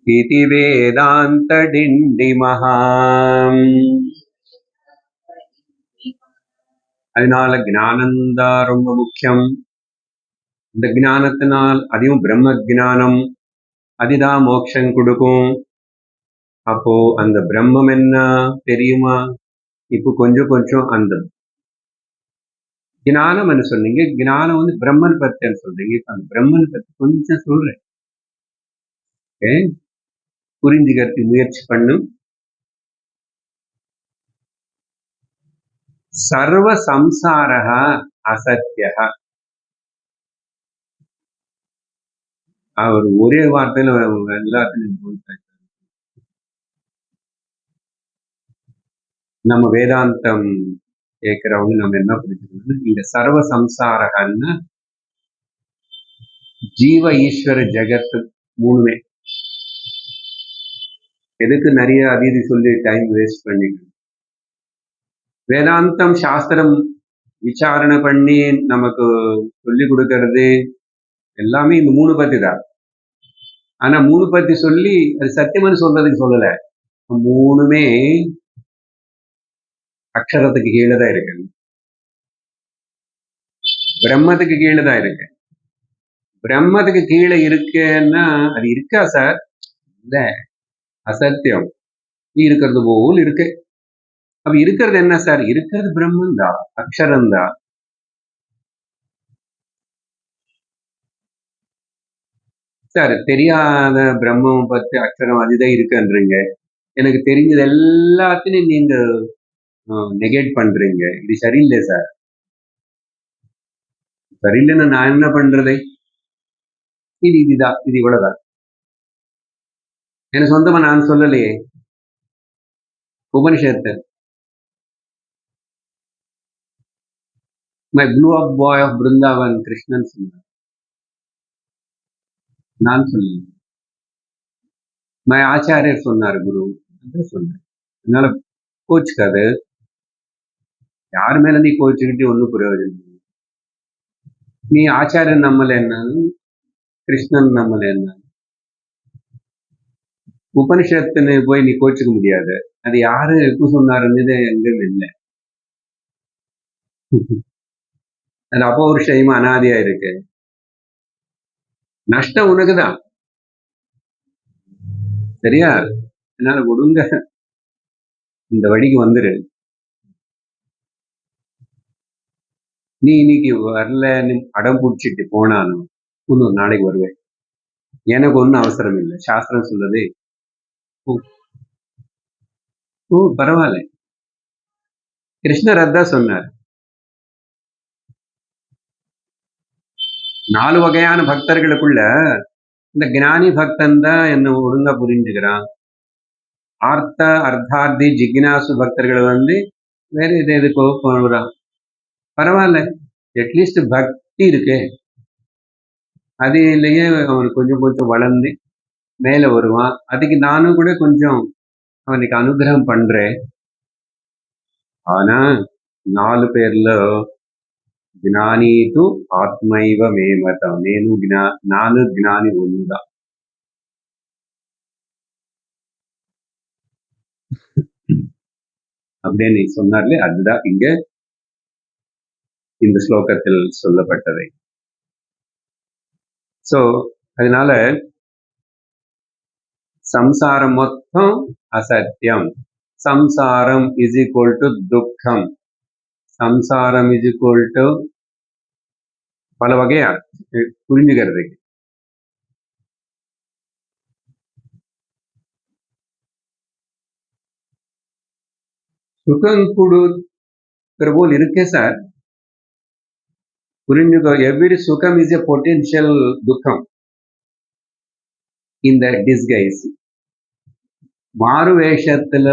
இதி வேதாந்த டிண்டிமஹா. அதனால ஞானம்தான் ரொம்ப முக்கியம். இந்த ஞானத்தினால், அதையும் பிரம்ம ஜானம், அதுதான் மோட்சம் கொடுக்கும். அப்போ அந்த பிரம்மம் என்ன தெரியுமா? இப்போ கொஞ்சம் கொஞ்சம் அந்த ஞானம் என்ன சொன்னீங்க, ஞானம் வந்து பிரம்மன் பத்தி சொல்றீங்க. இப்ப அந்த பிரம்மன் பத்தி கொஞ்சம் சொல்றேன், புரிஞ்சுக்கிறதுக்கு முயற்சி பண்ணும். சர்வ சம்சாரஹ அசத்யஹ. அவர் ஒரே வார்த்தையில எல்லாத்தையும் நம்ம வேதாந்தம் கேட்கிறவங்க நம்ம என்ன புரிஞ்சுக்கணும், இந்த சர்வ சம்சாரகன்னா ஜீவ ஈஸ்வர ஜெகத்து மூணுமே. எதுக்கு நிறைய அதீதி சொல்லி டைம் வேஸ்ட் பண்ணிக்கணும். வேதாந்தம் சாஸ்திரம் விசாரணை பண்ணி நமக்கு சொல்லி கொடுக்கறது எல்லாமே இந்த மூணு பத்தி தான். ஆனா மூணு பத்தி சொல்லி அது சத்தியம்னு சொல்றதுக்கு சொல்லல. மூணுமே அக்ஷரத்துக்கு கீழே தான் இருக்கு, பிரம்மத்துக்கு கீழே தான் இருக்கு. பிரம்மத்துக்கு கீழே இருக்குன்னா அது இருக்கா சார்? இல்ல, அசத்தியம். இருக்கிறது போல் இருக்கு. அப்ப இருக்கிறது என்ன சார்? இருக்கிறது பிரம்மன் தான், அக்ஷரம் தான். சார் தெரியாத பிரம்மம் பத்தி அக்ஷரம் அதுதான் இருக்குன்றீங்க, எனக்கு தெரிஞ்சது எல்லாத்தையும் நீங்க நெகேட் பண்றீங்க. இது சரியில்லை சார். சரியில்லைன்னு நான் என்ன பண்றது? இதுதான், இது இவ்வளவுதான். எனக்கு சொந்தமா நான் சொல்லலையே, Upanishad. My blue up boy of Brindavan Krishnan சொன்னார், நான் சொல்லல. மை ஆச்சாரியர் சொன்னார், குரு சொன்னார். அதனால கோச்சுக்காது. யாரு மேல நீ கோச்சுக்கிட்டு ஒன்னும் பிரயோஜனம். நீ ஆச்சாரியன் நம்மள என்ன, கிருஷ்ணன் நம்மள என்ன, உபனிஷத்துன்னு போய் நீ கோச்சுக்க முடியாது. அது யாரு எப்ப சொன்னாருன்னு எங்க இல்லை. அது அபௌருஷயமா அனாதியா இருக்கு. நஷ்டம் உனக்குதான், சரியா? அதனால ஒடுங்க இந்த வழிக்கு வந்துரு. நீ இன்னைக்கு வரலன்னு அடம் பிடிச்சிட்டு போனாலும் இன்னொரு நாளைக்கு வருவேன். எனக்கு ஒன்றும் அவசரம் இல்லை. சாஸ்திரம் சொல்றது ஓ பரவாயில்ல. கிருஷ்ணர் அதான் சொன்னார், 4 வகையான பக்தர்களுக்குள்ள இந்த ஞானி பக்தன் தான் என்ன ஒழுங்கா புரிஞ்சுக்கிறான். ஆர்த்த அர்த்தார்த்தி ஜிக்னாசு பக்தர்கள் வந்து வேற எதுக்கோ போறான். பரவாயில்ல, அட்லீஸ்ட் பக்தி இருக்கு. அது இல்லையே அவனுக்கு கொஞ்சம் கொஞ்சம் வளர்ந்து மேல வருவான். அதுக்கு நானும் கூட கொஞ்சம் அவனுக்கு அனுகிரகம் பண்றேன். ஆனா 4 பேர்ல జ్ఞానీతు ఆత్మైవ మే మతం. ನಾನು ಜ್ಞಾನಿ ಒಂದ. அப்படின்னு சொன்னார்லே, அதுதான் இங்க இந்த ஸ்லோகத்தில் சொல்லப்பட்டதை. சோ அதனால சம்சாரம் மொத்தம் அசத்தியம். சம்சாரம் இஸ் ஈக்குவல் டு துக்கம். சம்சாரம் இஸ் ஈக்குவல் டு பல வகையா புரிஞ்சுக்கிறதுக்கு. சுகம் கொடுக்கிற போல் இருக்கே சார். புரிஞ்சுக்கோ, எவ்ரி சுகம் இஸ் எ பொட்டென்ஷியல் துக்கம் இந்த டிஸ்கைஸ். மாறு வேஷத்துல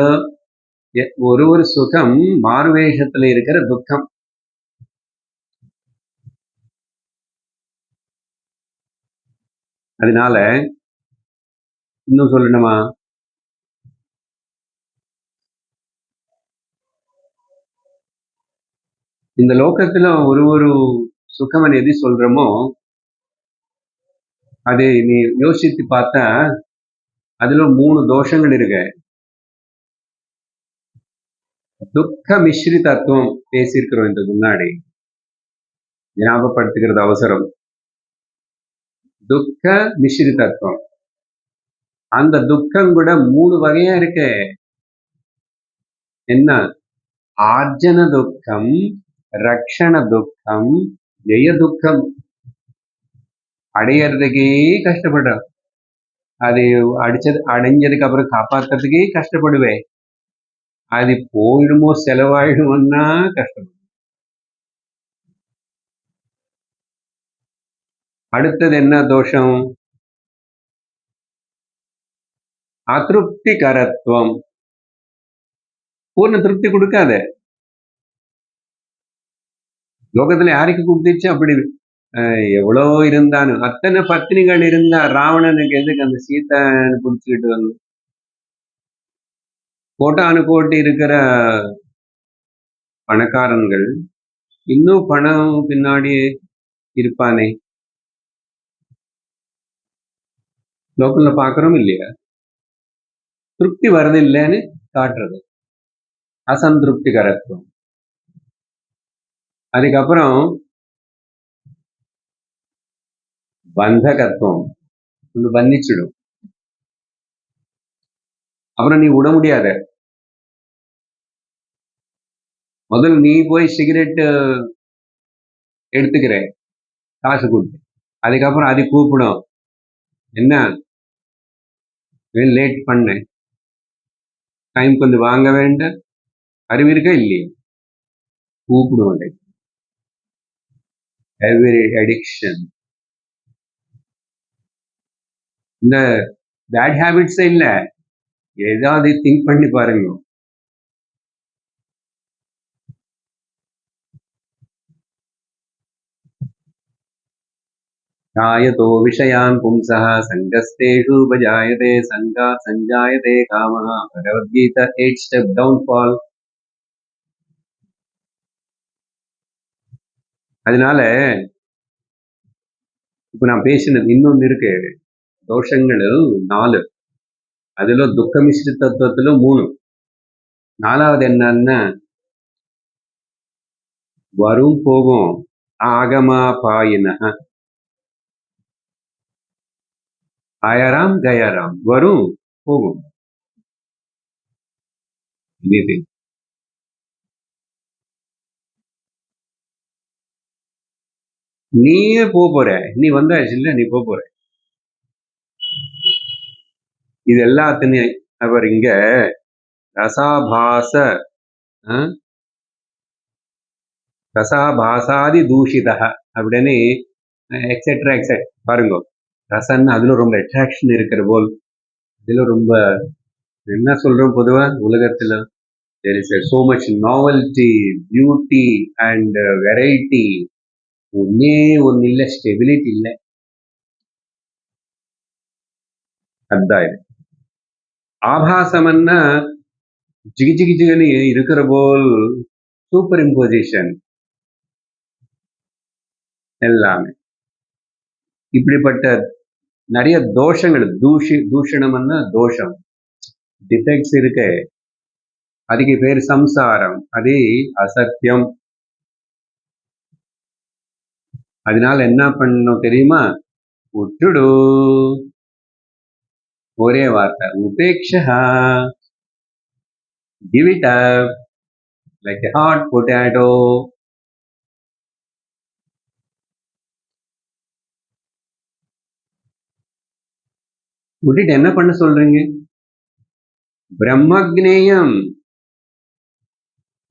ஒரு சுகம் மாறு வேஷத்துல இருக்கிற துக்கம். அதனால இன்னும் சொல்லணுமா, இந்த லோகத்துல ஒரு சுகம் எது சொல்றோமோ அது நீ யோசித்து பார்த்தா அதுல 3 தோஷங்கள் இருக்கு. துக்க மிஸ்ரிதத்துவம் பேசியிருக்கிறோம் இதுக்கு முன்னாடி, ஞாபகப்படுத்துகிறது அவசரம். துக்க மிஸ்ரிதத்துவம், அந்த துக்கம் கூட 3 வகையா இருக்கு. என்ன? ஆர்ஜன துக்கம், ரக்ஷண துக்கம், ஜெய துக்கம். அடையறதுக்கே கஷ்டப்படுறோம், அது அடைஞ்சதுக்கு அப்புறம் காப்பாத்துறதுக்கே கஷ்டப்படுவேன். அது போயிடுமோ செலவாயிடுமோன்னா கஷ்டப்படும். அடுத்தது என்ன தோஷம்? அதிருப்திகரத்துவம். பூர்ண திருப்தி கொடுக்காத. லோகத்துல யாருக்கு கொடுத்துச்சு அப்படி? எவ்வளோ இருந்தாலும் அத்தனை பத்தினிகள் இருந்தா ராவணனுக்கு எதுக்கு அந்த சீத்தை பிடிச்சுக்கிட்டு வந்து? கோட்டானு கோட்டி இருக்கிற பணக்காரன்கள் இன்னும் பணம் பின்னாடி இருப்பானே, லோக்கல்ல பாக்குறோம் இல்லையா? திருப்தி வருது இல்லைன்னு காட்டுறது அசந்திருப்திகரத்துவம். அதுக்கப்புறம் பந்தகத்துவம், ஒன்று பந்திச்சிடும். அப்புறம் நீ விட முடியாத. முதல்ல நீ போய் சிகரெட் எடுத்துக்கிற காசு கொடுத்து, அதுக்கப்புறம் அது கூப்பிடும், என்ன லேட் பண்ண, டைம் கொஞ்சம் வாங்க வேண்டாம், அறிவு இருக்கா இல்லையே? கூப்பிடும். எவ்ரி அடிக்ஷன் இந்த பேட் ஹேபிட்ஸே இல்ல, ஏதாவது திங்க் பண்ணி பாருங்க. காயதோ விஷயான் பும்சः சங்கஸ்தேஷு உபஜாயதே சங்காத் சஞ்சாயதே காமः. Bhagavad Gita 8 step downfall. அதனால இப்ப நான் பேசினது இன்னொன்னு இருக்கு, தோஷங்கள் 4, அதுல துக்க மிஸ்ர தத்துவத்துல 3. 4வது என்னன்னா வரும் போகும் ஆகமா பாயின, ஆயாராம் கயாராம், வரும் போகும். நீயே போற, நீ வந்தாச்சு இல்ல, நீ போற. இது எல்லாத்தையும் அவர் இங்க ரசாபாச ரசாபாசாதி தூஷிதா அப்படின்னு எக்ஸெட்ரா எக்ஸெட் பாருங்க. ரசன்னா அதுல ரொம்ப அட்ராக்ஷன் இருக்கிற போல், இதுல ரொம்ப என்ன சொல்றோம் பொதுவா உலகத்துல, there is so much novelty, beauty and variety. ஒன்னே ஒன்னு இல்ல, ஸ்டெபிலிட்டி இல்லை. அதுதான் இது. ஆபாசம்னா ஜிகி ஜிகி ஜிகன்னு இருக்கிற போல் சூப்பர் இம்போசிஷன் எல்லாமே. இப்படிப்பட்ட நிறைய தோஷங்கள், தூஷணம்னா தோஷம், டிஃபெக்ட்ஸ் இருக்கு. அதுக்கு பேர் சம்சாரம், அது அசத்தியம். அதனால என்ன பண்ணணும் தெரியுமா? விட்டுடு. ஒரே வார்த்தை, உபேக்ஷா. Give it up like a hot potato. விட்டுட்டு என்ன பண்ண சொல்றீங்க? பிரம்மக்னேயம்.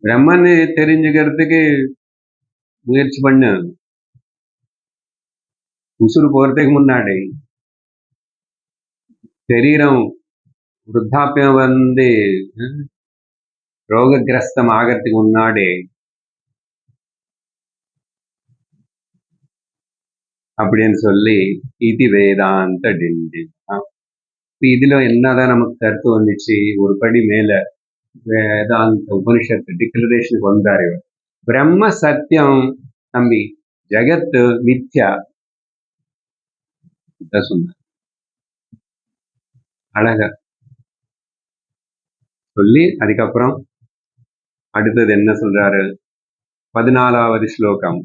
பிரம்மன்னு தெரிஞ்சுக்கிறதுக்கு முயற்சி பண்ணு. உசுறு போறதுக்கு முன்னாடி சரீரம் விருத்தாப்பியம் வந்து ரோககிரஸ்தம் ஆகிறதுக்கு முன்னாடி அப்படின்னு சொல்லி இது வேதாந்த டிண்டி. இதுல என்னதான் நமக்கு கருத்து வந்துச்சு, ஒரு படி மேல வேதாந்த உபனிஷத்து டிக்ளரேஷனுக்கு வந்தாரு இவர். பிரம்ம சத்தியம் தம்பி, ஜெகத்து மித்யா சொன்ன அழக சொல்லி அதுக்கப்புறம் அடுத்தது என்ன சொல்றாரு, 14வது ஸ்லோகம்.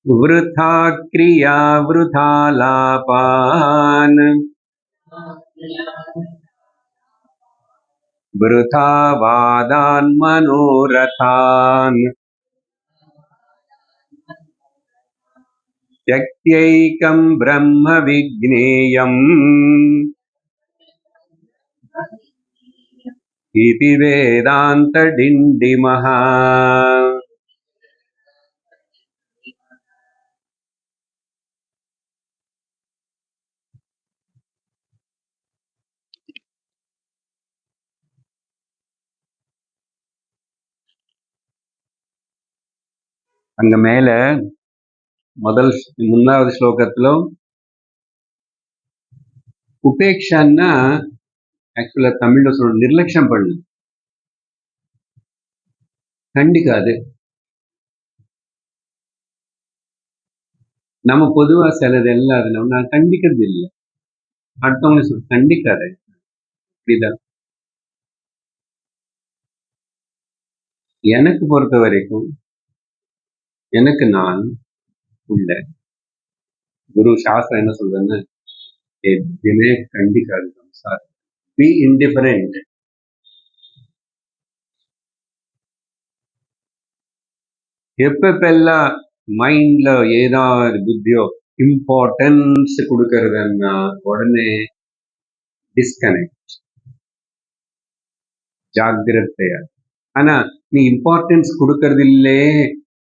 விருதா கிரியா விருதா லாபான் விருதா வாதான் மனோரதான் யக்ஞைகம் பிரம்ம விக்னேயம் இதி வேதாந்த டிண்டிமஹ. அங்க மேல முன்னாவது ஸ்லோகத்துல உபேக்ஷான்னா ஆக்சுவலா தமிழ்ல சொல்ற நிர்லட்சம் பண்ணு, கண்டிக்காது. நம்ம பொதுவா சிலது எல்லாம் நான் கண்டிக்கிறது இல்லை, அடுத்தவங்க கண்டிக்காது. இப்படிதான் எனக்கு பொறுத்த வரைக்கும், எனக்கு நான் உள்ள குரு சாஸ்திரம் என்ன சொல்றேன்னு எதுவுமே கண்டிக்காது. சம்சாரம் பி இன்டிஃபரண்ட். எப்பெல்லாம் மைண்ட்ல ஏதாவது புத்தியோ இம்பார்ட்டன்ஸ் கொடுக்கறதுன்னா உடனே டிஸ்கனெக்ட், ஜாகிரதையா. ஆனா நீ இம்பார்ட்டன்ஸ் கொடுக்கறது இல்லே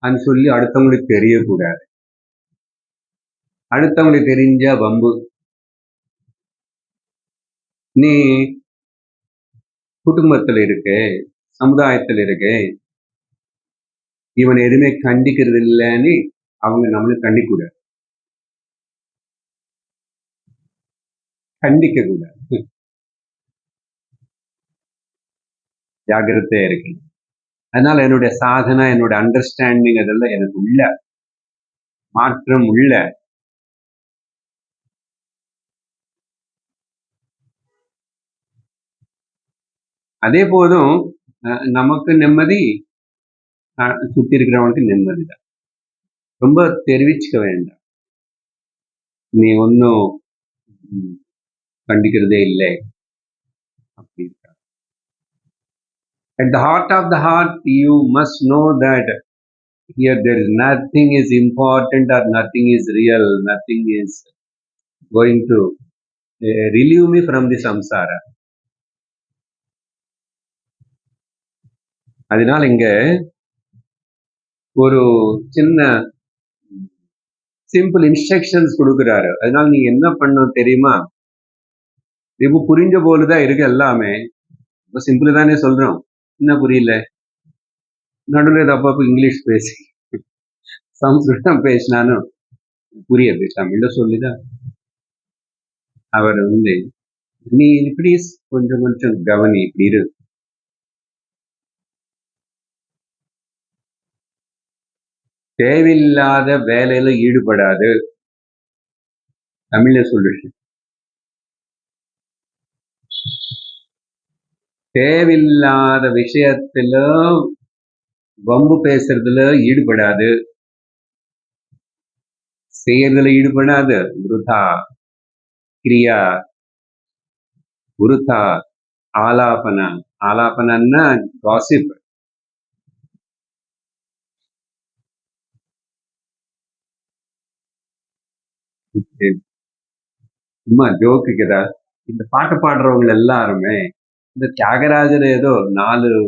அப்படின்னு சொல்லி அடுத்தவங்களுக்கு தெரியக்கூடாது. அடுத்தவங்களுக்கு தெரிஞ்ச வம்பு. நீ குடும்பத்துல இருக்க, சமுதாயத்துல இருக்க, இவன் எதுவுமே கண்டிக்கிறது இல்லைன்னு அவங்க நம்மளுக்கு கண்டிக்கூடாது, கண்டிக்க கூடாது. ஜாகிரதையா இருக்கு. அதனால என்னுடைய சாதனை, என்னோட அண்டர்ஸ்டாண்டிங் அதெல்லாம் எனக்கு உள்ள மாற்றம் உள்ள. அதே போதும் நமக்கு நிம்மதி, சுத்தி இருக்கிறவனுக்கு நிம்மதி தான். ரொம்ப தெரிவிச்சுக்க வேண்டாம், நீ ஒன்னும் கண்டிக்கிறதே இல்லை அப்படி இருக்க. At the heart of the heart, you must know that here there is nothing is important or nothing is real, nothing is going to relieve me from the samsara. அதனால இங்க ஒரு சின்ன சிம்பிள் இன்ஸ்ட்ரக்ஷன்ஸ் கொடுக்குறாரு. அதனால நீ என்ன பண்ணணும் தெரியுமா, இப்போ புரிஞ்ச போலதான் இருக்கு எல்லாமே, ரொம்ப சிம்பிள் தானே சொல்றோம், என்ன புரியல, நடுவில் அப்பப்போ இங்கிலீஷ் பேசி சம்ஸ்கிருதம் பேசினாலும் புரியுது, தமிழ்ல சொல்லிதான். அவர் நீ ப்ளீஸ் கொஞ்சம் கொஞ்சம் கவனி, இப்படி இரு. தேவையில்லாத வேலையில ஈடுபடாது, தமிழ்ல சொல்லுச்சு. தேவையில்லாத விஷயத்துல வம்பு பேசுறதுல ஈடுபடாது, செய்யறதுல ஈடுபடாது. விருதா கிரியா, விருதா ஆலாபனா. ஆலாபனா காசிப். சும்மா ஜோக்குக்குதா, இந்த பாட்டு பாடுறவங்க எல்லாருமே இந்த தியாகராஜர் ஏதோ 4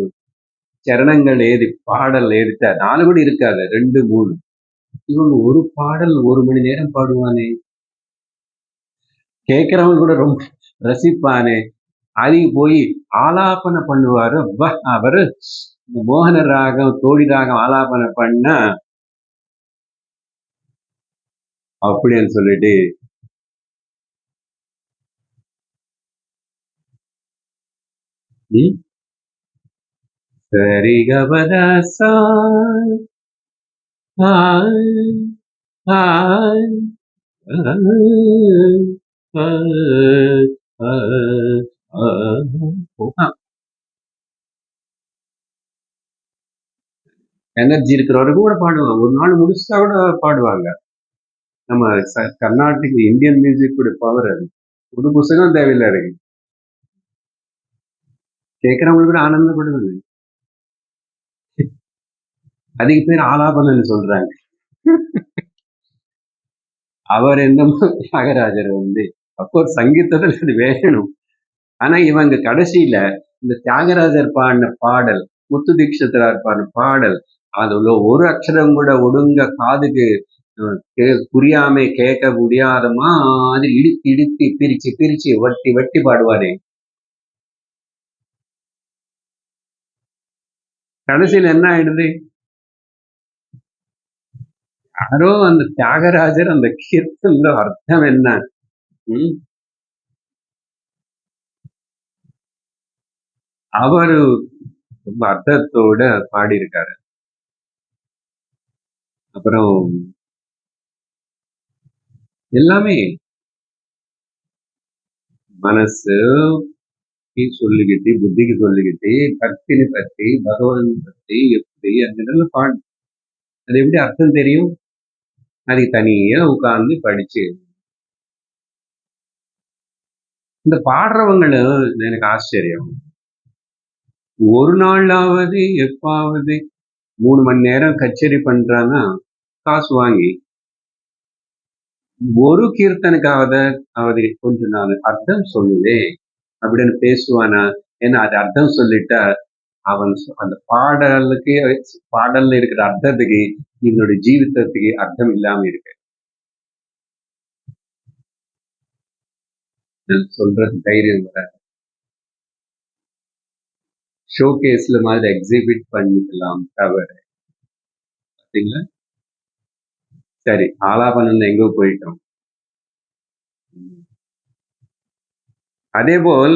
சரணங்கள் ஏதி பாடல் எடுத்த 4 கூட இருக்காது, 2, 3. இவங்க ஒரு பாடல் 1 மணி நேரம் பாடுவானே, கேட்கிறவங்க கூட ரொம்ப ரசிப்பானே. அதுக்கு போய் ஆலாபனை பண்ணுவாரு. அவரு இந்த மோகன ராகம், தோடி ராகம் ஆலாபனை பண்ணா அப்படின்னு சொல்லிட்டு சரிகபதாசா எனர்ஜி இருக்கிறவருக்கு கூட பாடுவாங்க. ஒரு நாள் முடிச்சா கூட பாடுவாங்க. நம்ம கர்நாடிக் இந்தியன் மியூசிக் கூட பவர் அது. புது புத்தகம் தேவையில்லை இருக்கு. கேட்கறவங்களுக்கு கூட ஆனந்தப்படுவது. அதிக பேர் ஆலாபனன்னு சொல்றாங்க. அவர் என்னமோ தியாகராஜர் அப்கோர்ஸ் சங்கீதத்தில் அது வேணும். ஆனா இவங்க கடைசியில இந்த தியாகராஜர் பாடின பாடல், முத்து தீட்சிதரார் பாடின பாடல், அதுல ஒரு அக்ஷரம் கூட ஒடுங்க காதுக்கு புரியாம கேட்க முடியாத மாதிரி இடித்து இடித்து பிரிச்சு பிரிச்சு வட்டி வட்டி பாடுவாரே. கடைசியில் என்ன ஆயிடுது? யாரோ அந்த தியாகராஜர் அந்த கீர்த்தன்ல அர்த்தம் என்ன? அவரு ரொம்ப அர்த்தத்தோட பாடியிருக்காரு. அப்புறம் எல்லாமே மனசு சொல்லிக்கிட்டு, புத்திக்கு சொல்லிக்கிட்டு, பக்தினு பத்தி, பகவான் பத்தி எப்படி அந்த பாடு. அது எப்படி அர்த்தம் தெரியும்? அதுக்கு தனியா உட்கார்ந்து படிச்சு இந்த பாடுறவங்களும் எனக்கு ஆச்சரியம். ஒரு நாளாவது எப்பாவது 3 மணி நேரம் கச்சேரி பண்றான்னா காசு வாங்கி ஒரு கீர்த்தனுக்காவது கொஞ்சம் நான் அர்த்தம் சொல்லுவேன் அப்படின்னு பேசுவானா? ஏன்னா அது அர்த்தம் சொல்லிட்டா அவன் அந்த பாடல்ல இருக்கிற அர்த்தத்துக்கு இவனுடைய ஜீவிதத்துக்கு அர்த்தம் இல்லாம இருக்கு. சொல்றது தைரியம் வர ஷோகேஸ்ல மாதிரி எக்ஸிபிட் பண்ணிக்கலாம் தவிர. பார்த்தீங்களா? சரி, ஆலாபனம் எங்கோ போயிட்டோம். அதே போல்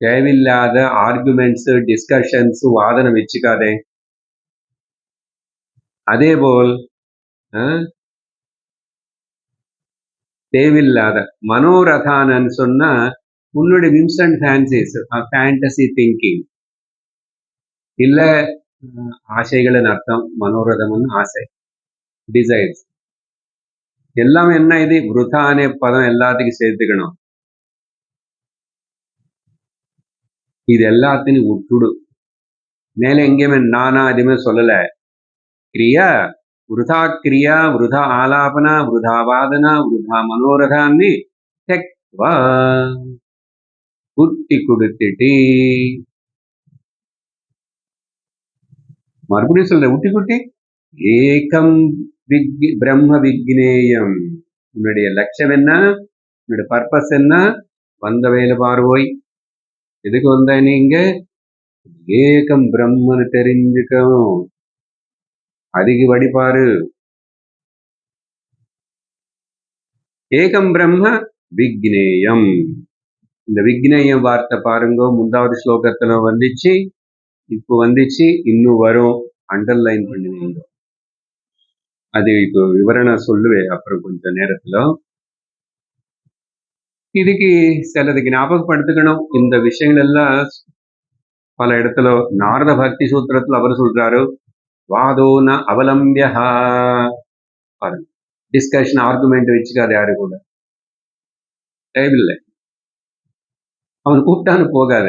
தேவையில்லாத ஆர்குமெண்ட்ஸ், டிஸ்கஷன்ஸ், வாதனை வச்சுக்காதே. அதே போல் தேவையில்லாத மனோரதானன்னு சொன்னா உன்னுடைய whims and fancies, fantasy thinking இல்ல ஆசைகளின் அர்த்தம். மனோரதம்னு ஆசை, டிசைர்ஸ் எல்லாம் என்ன? இது விருதானே பதம் எல்லாத்துக்கும் சேர்த்துக்கணும். இது எல்லாத்தையும் விட்டுடு. மேல எங்கேயுமே நானா எதுவுமே சொல்லல. கிரியா వృధా క్రియ, వృధా ఆలాపన, వృధా వాదన, వృధా మనోరథాన్ని తెక్వా குட்டி கொடுத்துட்டு மறுபடியும் சொல்ற உட்டி குட்டி ஏகம் பிரம்ம விக்னேயம். உன்னுடைய லட்சியம் என்ன? உன்னுடைய பர்பஸ் என்ன? வந்த வேலை பார்வோய். எதுக்கு வந்த நீங்க? ஏகம் பிரம்மன்னு தெரிஞ்சுக்கணும். அதுக்கு வடிபாரு. ஏகம் பிரம்ம விக்னேயம். இந்த விக்னேயம் வார்த்தை பாருங்க, முந்தாவது ஸ்லோகத்துல வந்துச்சு, இப்போ வந்துச்சு, இன்னும் வரும். அண்டர்லைன் பண்ணுவீங்க. அது இப்போ விவரணம் சொல்லுவேன் அப்புறம் கொஞ்ச நேரத்துல. இதுக்கு சிலதுக்கு ஞாபகப்படுத்திக்கணும். இந்த விஷயங்கள் எல்லாம் பல இடத்துல நாரத பக்தி சூத்திரத்துல அவர் சொல்றாரு, வாதோ ந அவலம்பியா. பாருங்க, டிஸ்கஷன் ஆர்குமெண்ட் வச்சுக்காது யாரு கூட, தேவையில்லை. அவன் கூப்பிட்டான்னு போகாத.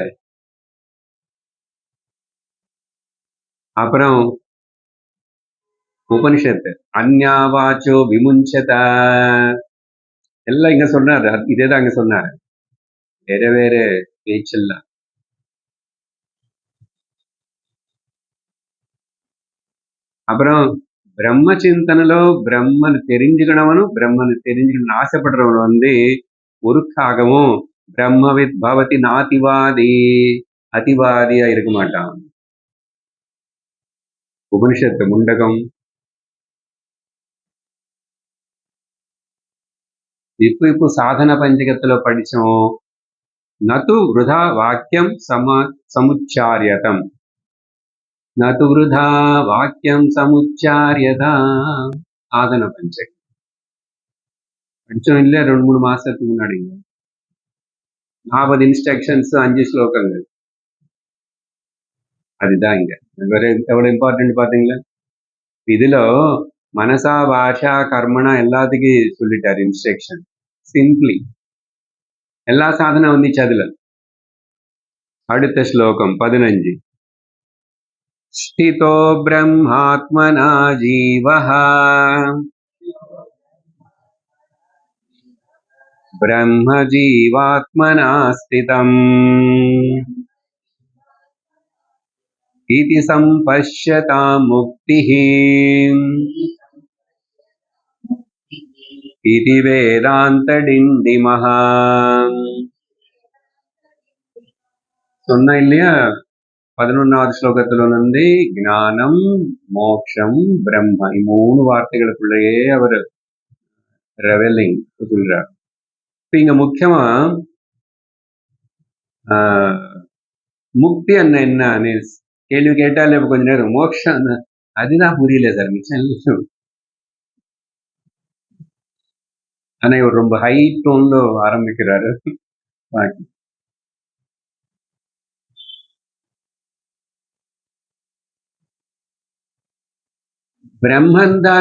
அப்புறம் உபனிஷத்து அந்யாவாச்சோ விமுஞ்சத எல்லாம் இங்க சொன்னாரு. இதேதான் இங்க சொன்னாரு, வேற வேற பேச்செல்லாம். அப்புறம் பிரம்ம சிந்தனையிலோ பிரம்மனை தெரிஞ்சுக்கணவனும் பிரம்மனை தெரிஞ்சுக்கணும்னு ஆசைப்படுறவன் ஒருக்காகவும் பிரம்மவித் பவதி நாதிவாதி அதிவாதியா இருக்க மாட்டான். உபனிஷத்து முண்டகம் இப்போ சாதன பஞ்சகத்துல படிச்சோம். நது விருதா வாக்கியம் சமுச்சாரியதம் நது விருதா வாக்கியம் சமுச்சாரியதா சாதன பஞ்சகம் படிச்சோம் இல்ல 2-3 மாசத்துக்கு முன்னாடி. 40 இன்ஸ்ட்ரக்ஷன்ஸ் 5 ஸ்லோகங்கள். அதுதான் இங்க வேற எவ்வளவு இம்பார்ட்டன்ட் பாத்தீங்களா? இதுல மனசா பாஷா கர்மனா எல்லாத்துக்கும் சொல்லிட்டாரு இன்ஸ்ட்ரக்ஷன். சிம்பிளி எல்லா சாதனம் வந்துச்சு அதுல. அடுத்த ஸ்லோகம் 15. ஸ்திதோ பிரம்மாத்மனா ஜீவஹ பிரம்ம ஜீவாத்மனா ஸ்திதம் இதி சம்பஷ்யதாம் முக்திஹ இதி வேதாந்த டிண்டிமஹ. சொன்ன இல்லையா 11வது ஸ்லோகத்துல ஞானம் மோட்சம் பிரம்ம 3 வார்த்தைகளுக்குள்ளேயே அவர் ரெவலிங் சொல்றார். இப்ப இங்க முக்கியமா முக்தி என்ன கேள்வி கேட்டாலே கொஞ்ச நேரம் மோட்சம் அதுதான் புரியல சார். மிச்சம் ஆனா இவர் ரொம்ப ஹை டோன்ல ஆரம்பிக்கிறாரு. பிரம்மந்தா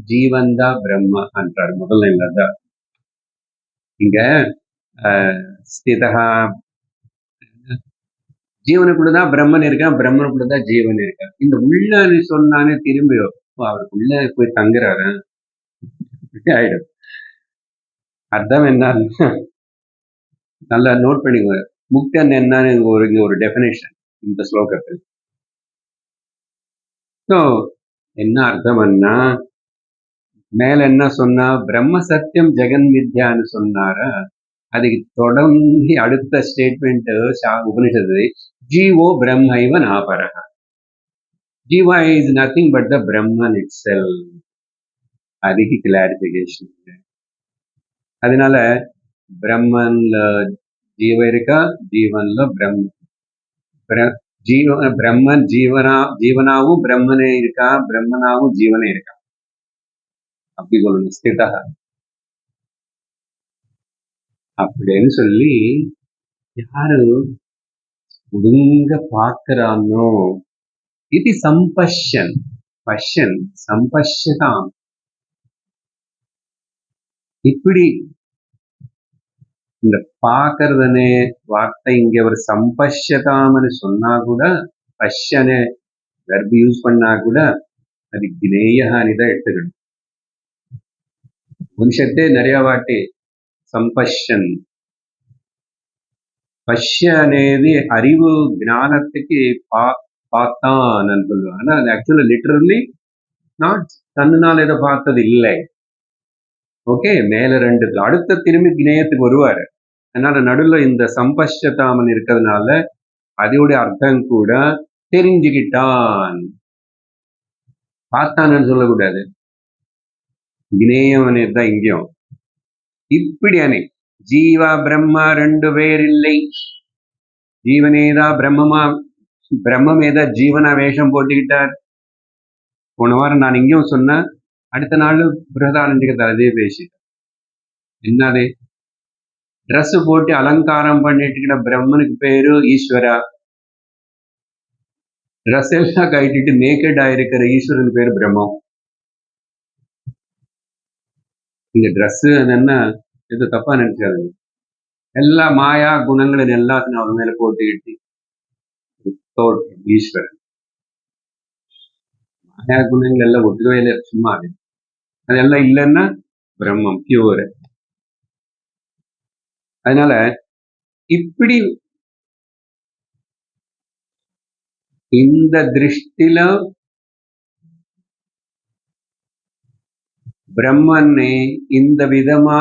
ஜீவந்தா பிரம்ம அன்றார் முதல்ல இல்லதான். இங்க ஸ்திதா ஜீவனுக்குள்ளதான் பிரம்மன் இருக்கான், பிரம்மனுக்குள்ளதான் ஜீவன் இருக்கான். இந்த உள்ளன்னு சொன்னானே திரும்பி அவருக்குள்ள போய் தங்குறாரு ஆயிடும். அர்த்தம் என்ன நல்லா நோட் பண்ணிக்கோங்க. முக்தன் என்னன்னு இங்க ஒரு டெபினேஷன் இந்த ஸ்லோகத்தில். ஸோ என்ன அர்த்தம்னா மேல என்ன சொன்னா பிரம்ம சத்தியம் ஜெகன் வித்யான்னு சொன்னாரா, அதுக்கு தொடர்ந்து அடுத்த ஸ்டேட்மெண்ட் உபனிஷத்து ஜீவோ பிரம்மைவ நாபரஹ. Jiva is nothing but the Brahman itself. அதுக்கு கிளாரிபிகேஷன். அதனால பிரம்மன்ல ஜீவ இருக்கா, ஜீவன்ல பிரம்மன் ஜீவனாவும் பிரம்மனே இருக்கா, பிரம்மனாவும் ஜீவனே இருக்கா. அப்படி சொல்லணும் ஸ்திதா அப்படின்னு சொல்லி யாரு ஒழுங்க பார்க்கிறானோ இது சம்பஷ்யதாம். இப்படி இந்த பாக்குறதுனே வார்த்தை இங்க ஒரு சம்பஷ்யதாம்னு சொன்னா கூட, பஷ்யனை வெர்பு யூஸ் பண்ணா கூட அது கினேயஹானிதான் எடுத்துக்கணும். உபனிஷத்தே நிறைய வாட்டி సంపశ్యన్. பஷ்ய అనేది அறிவு ஞானத்துக்கு பார்த்தான் சொல்லுவாங்க. ஆனா அது ஆக்சுவலி லிட்டரலி நாட் கண்ணுனால இதை பார்த்தது இல்லை. ஓகே, மேல 2 அடுத்த திரும்பி கிணேயத்துக்கு வருவாரு. அதனால நடுவில் இந்த சம்பஷ்யதாமன் இருக்கிறதுனால அதோடைய அர்த்தம் கூட தெரிஞ்சுக்கிட்டான், பார்த்தான்னு சொல்லக்கூடாது. கினேயம் தான் இங்கேயும் இப்படி அணை. ஜீவா பிரம்மா 2 பேர் இல்லை. ஜீவனேதா பிரம்மமா, பிரம்மமேதா ஜீவனா வேஷம் போட்டுக்கிட்டார். போன வாரம் நான் இங்கேயும் சொன்னேன், அடுத்த நாள் பிரதானந்திகத்தால் அதே பேசிட்டேன். என்னது ட்ரெஸ் போட்டு அலங்காரம் பண்ணிட்டு பிரம்மனுக்கு பேரு ஈஸ்வரா. ட்ரெஸ் எல்லாம் கட்டிட்டு நேக்கடா இருக்கிற ஈஸ்வரன் பேரு பிரம்மம். இங்க ட்ரெஸ் என்ன இது தப்பா நினைச்சாது. எல்லா மாயா குணங்களும் எல்லாத்தையும் அவர் மேல போட்டுக்கிட்டு ஈஸ்வரன். மாயா குணங்கள் எல்லாம் ஒட்டுக்கவே இல்லை, சும்மா அதெல்லாம் இல்லைன்னா பிரம்மம் பியூர். அதனால இப்படி இந்த திருஷ்டில பிரம்மனை இந்த விதமா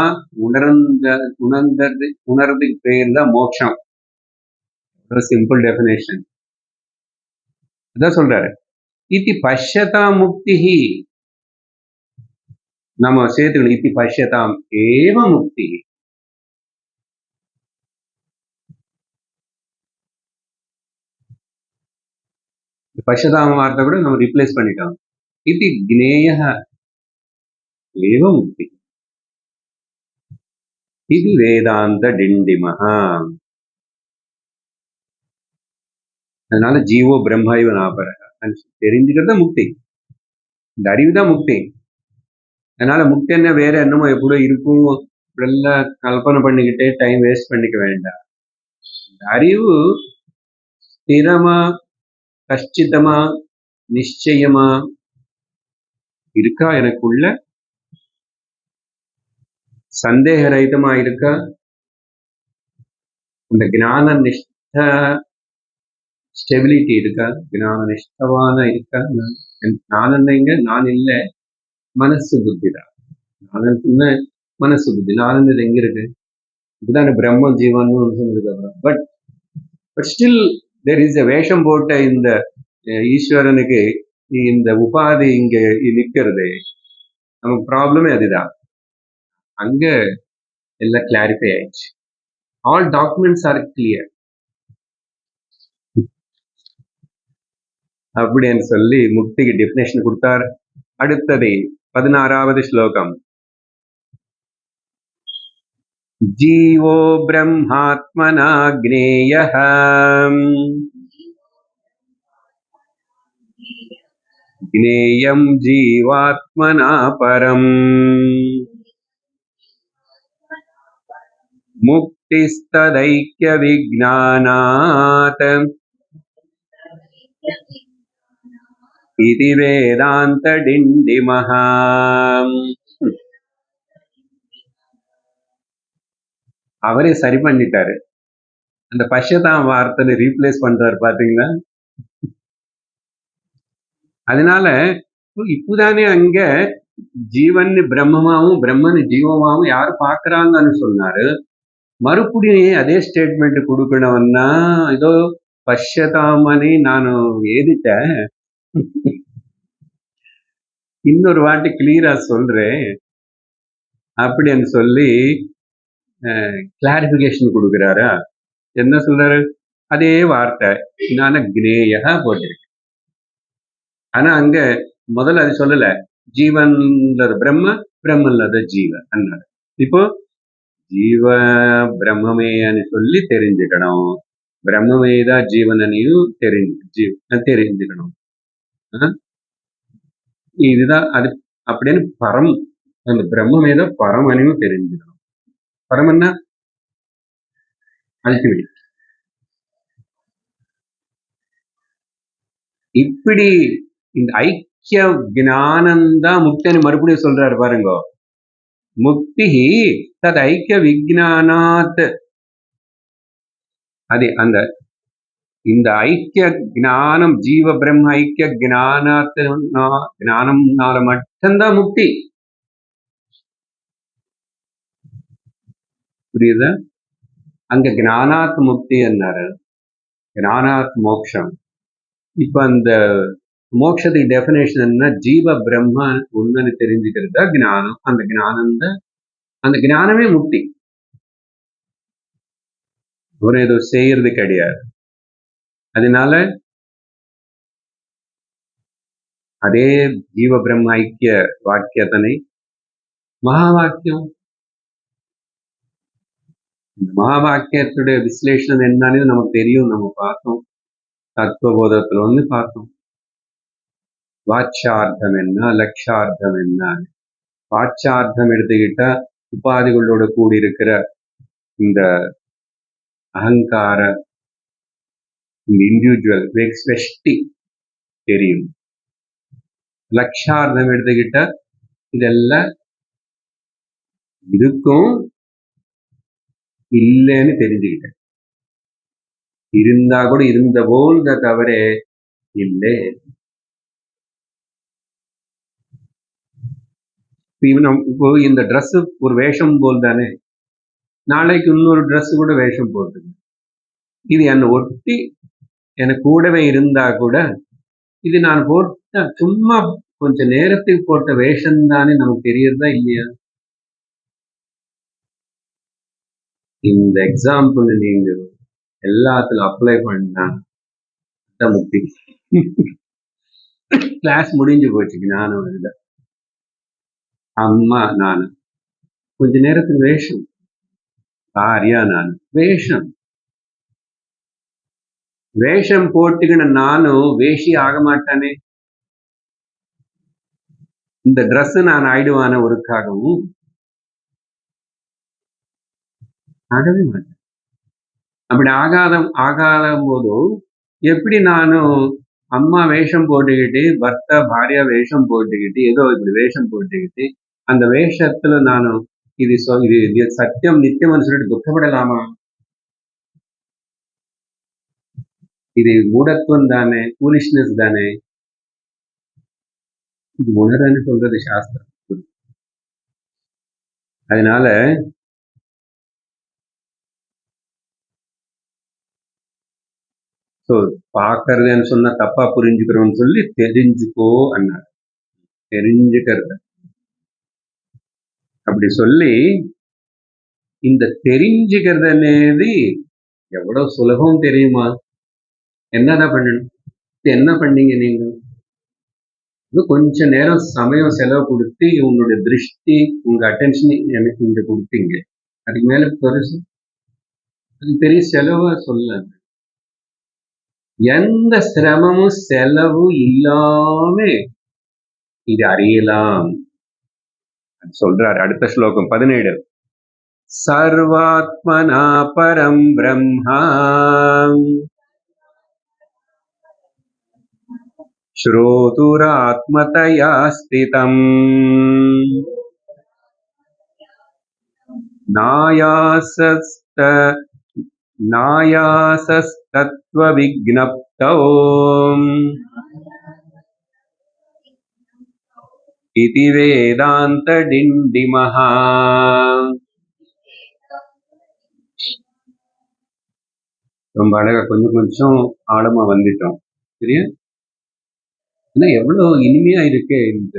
உணர்றதுக்கு பேர் தான் மோட்சம். ஒரு சிம்பிள் டெஃபினேஷன் அதான் சொல்றாரு. இத்தி பஷ்யதா முக்திஹி, நம்ம சேர்த்துக்கணும். இத்தி பஷ்யதாம் ஏவ முக்தி. பஷ்யதாம் வார்த்தை கூட நம்ம ரீப்ளேஸ் பண்ணிட்டோம். இத்தி ஜ்ஞேய ஏவ முக்தி இது வேதாந்த டிண்டிமஹா. அதனால ஜீவோ பிரம்மைவ நாபரக தெரிஞ்சுக்கிறது முக்தி, இந்த அறிவுதான் முக்தி. அதனால முக்தி என்ன வேற என்னமோ எப்படியோ இருக்கும் இப்படியெல்லாம் கல்பனை பண்ணிக்கிட்டே டைம் வேஸ்ட் பண்ணிக்க வேண்டாம். அறிவு ஸ்திரமா கஷ்டிதமா நிச்சயமா இருக்கா, எனக்குள்ள சந்தேக ரகிதமா இருக்கா, இந்த ஞான நிஷ்ட ஸ்டெபிலிட்டி இருக்கா, ஞான நிஷ்டவான இருக்கா. நானங்க நான் இல்லை, மனசு புத்தி தான். நானுன்னு மனசு புத்தி, நானுன்றது எங்க இருக்கு? இதுதான் பிரம்ம ஜீவன் சொன்னதுக்கு அப்புறம். But still there is a வேஷம் போட்ட இந்த ஈஸ்வரனுக்கு இந்த உபாதி இங்க நிக்கிறது. நமக்கு ப்ராப்ளமே அதுதான். அங்க எல்லாம் கிளாரிஃபை ஆயிடுச்சு. ஆல் டாக்குமெண்ட்ஸ் ஆர் கிளியர் அப்படின்னு சொல்லி முக்திக்கு டெஃபினேஷன் கொடுத்தார். அடுத்தது 16வது ஸ்லோகம். ஜீவோ பிரம்மாத்மனா க்னேயः க்னேயம் ஜீவாத்மனா பரம் முக்திஸ்ததைக்ய விஜ்ஞானாத் இது வேதாந்த டிண்டிமஹ. அவரே சரி பண்ணிட்டாரு. அந்த பஷ்யதாம் வார்த்தை ரீப்ளேஸ் பண்றாரு பாத்தீங்களா. அதனால இப்பதானே அங்க ஜீவன் பிரம்மமாவும் பிரம்மன் ஜீவமாவும் யாரு பாக்குறாங்கன்னு சொன்னாரு. மறுபடியும் அதே ஸ்டேட்மெண்ட் கொடுக்கணும்னா ஏதோ பஷ்யதாமனி நான் எழுதிட்டேன், இன்னொரு வாட்டி கிளியரா சொல்றேன் அப்படின்னு சொல்லி கிளாரிபிகேஷன் கொடுக்குறாரா. என்ன சொல்றாரு? அதே வார்த்தை நான் க்னேயா போட்டிருக்கு. ஆனா அங்க முதல்ல அது சொல்லல, ஜீவன் பிரம்ம பிரம்மல்லத ஜீவ அன்னாரு. இப்போ ஜீவ பிரம்மமேன்னு சொல்லி தெரிஞ்சுக்கணும், பிரம்மமேதான் ஜீவனையும் தெரிஞ்சுக்கணும். இதுதான் அது அப்படின்னு பரம், அந்த பிரம்மமேதான் பரமனையும் தெரிஞ்சுக்கணும். பரமன்னா அல்டிமேட். இப்படி இந்த ஐக்கிய ஞானம்தான் முக்தின்னு மறுபடியும் சொல்றாரு பாருங்க. முக்தி தது ஐக்கிய விஜ்ஞானாத், அது அந்த இந்த ஐக்கிய ஞானம் ஜீவ பிரம்ம ஐக்கிய ஞானம்னால மட்டும்தான் முக்தி. புரியுதா? அங்க ஞானாத் முக்தி என்னாரு, ஞானாத் மோக்ஷம். இப்ப அந்த மோட்சத்துக்கு டெஃபினேஷன் என்ன? ஜீவ பிரம்ம ஒண்ணுன்னு தெரிஞ்சுக்கிறது தான் ஞானம். அந்த ஞானம் தான், அந்த ஞானமே முக்தி. ஒரு ஏதோ செய்யறது கிடையாது. அதனால அதே ஜீவ பிரம்ம ஐக்கிய வாக்கியத்தனை மகா வாக்கியம். இந்த மகா வாக்கியத்துடைய விஸ்லேஷனம் என்னன்னு நமக்கு தெரியும், நம்ம பார்த்தோம். தத்துவபோதத்துல வந்து பார்த்தோம். வாட்சார்த்தம் என்ன, லட்சார்த்தம் என்ன. வாட்சார்த்தம் எடுத்துக்கிட்டா உபாதிகளோட கூடியிருக்கிற இந்த அகங்கார, இந்த இண்டிவிஜுவல் வெஷ்டி தெரியும். லட்சார்த்தம் எடுத்துக்கிட்டா இதெல்லாம் இருக்கும் இல்லைன்னு தெரிஞ்சுக்கிட்டேன். இருந்தா கூட இருந்த போல் தவிர இல்லை. இப்போ இந்த ட்ரெஸ் ஒரு வேஷம் போல் தானே, நாளைக்கு இன்னொரு ட்ரெஸ் கூட வேஷம் போட்டுது. இது என்னை ஒட்டி எனக்கு கூடவே இருந்தா கூட இது நான் போட்ட சும்மா கொஞ்ச நேரத்துக்கு போட்ட வேஷம் தானே நமக்கு தெரியறதா இல்லையா? இந்த எக்ஸாம்பிள் நீங்க எல்லாத்துல அப்ளை பண்ணா முக்தி. கிளாஸ் முடிஞ்சு போச்சுக்கு நானும் இல்லை, அம்மா நானு கொஞ்ச நேரத்துக்கு வேஷம், பாரியா நான் வேஷம் வேஷம் போட்டுக்கின நானும் வேஷி ஆக மாட்டானே. இந்த ட்ரெஸ் நான் ஆயிடுவான ஒருக்காகவும் ஆகவே மாட்டேன். அப்படி ஆகாத போது எப்படி நானும் அம்மா வேஷம் போட்டுக்கிட்டு, பர்த்தா பாரியா வேஷம் போட்டுக்கிட்டு, ஏதோ இப்படி வேஷம் போட்டுக்கிட்டு, அந்த வேஷத்துல நானும் இது சத்தியம் நித்தியம்னு சொல்லிட்டு துக்கப்படலாமா? இது மூடத்துவம் தானே, ஃபூலிஷ்னஸ் தானே. இது உணரன்னு சொல்றது சாஸ்திரம். அதனால பாக்குறதுன்னு சொன்னா தப்பா புரிஞ்சுக்கிறோம்னு சொல்லி தெரிஞ்சுக்கோ அண்ணார். தெரிஞ்சுக்கிறது அப்படி சொல்லி இந்த தெரிஞ்சுக்கிறது అనేది எவ்வளவு சுலபம் தெரியுமா? என்னதான் பண்ணணும்? என்ன பண்ணீங்க நீங்க? கொஞ்ச நேரம் சமயம் செலவு கொடுத்து உங்களுடைய திருஷ்டி, உங்க அட்டென்ஷன் எனக்கு இங்க கொடுத்தீங்க. அதுக்கு மேல பெருசு அது பெரிய செலவா சொல்ல. எந்த சிரமமும் செலவு இல்லாம இது அறியலாம் சொல்றாரு. அடுத்த ஸ்லோகம் 17. சர்வாத்மனா பரம் பிரம்மா ஸ்ரோதுராத்மதயா ஸ்திதம் நாயாசஸ்தத்வ விக்னப்தோ இதி வேதாந்த டிண்டிமஹா. ரொம்ப அழகா கொஞ்சம் ஆழமா வந்துட்டோம். சரியா? ஏன்னா எவ்வளவு இனிமையா இருக்கு இந்த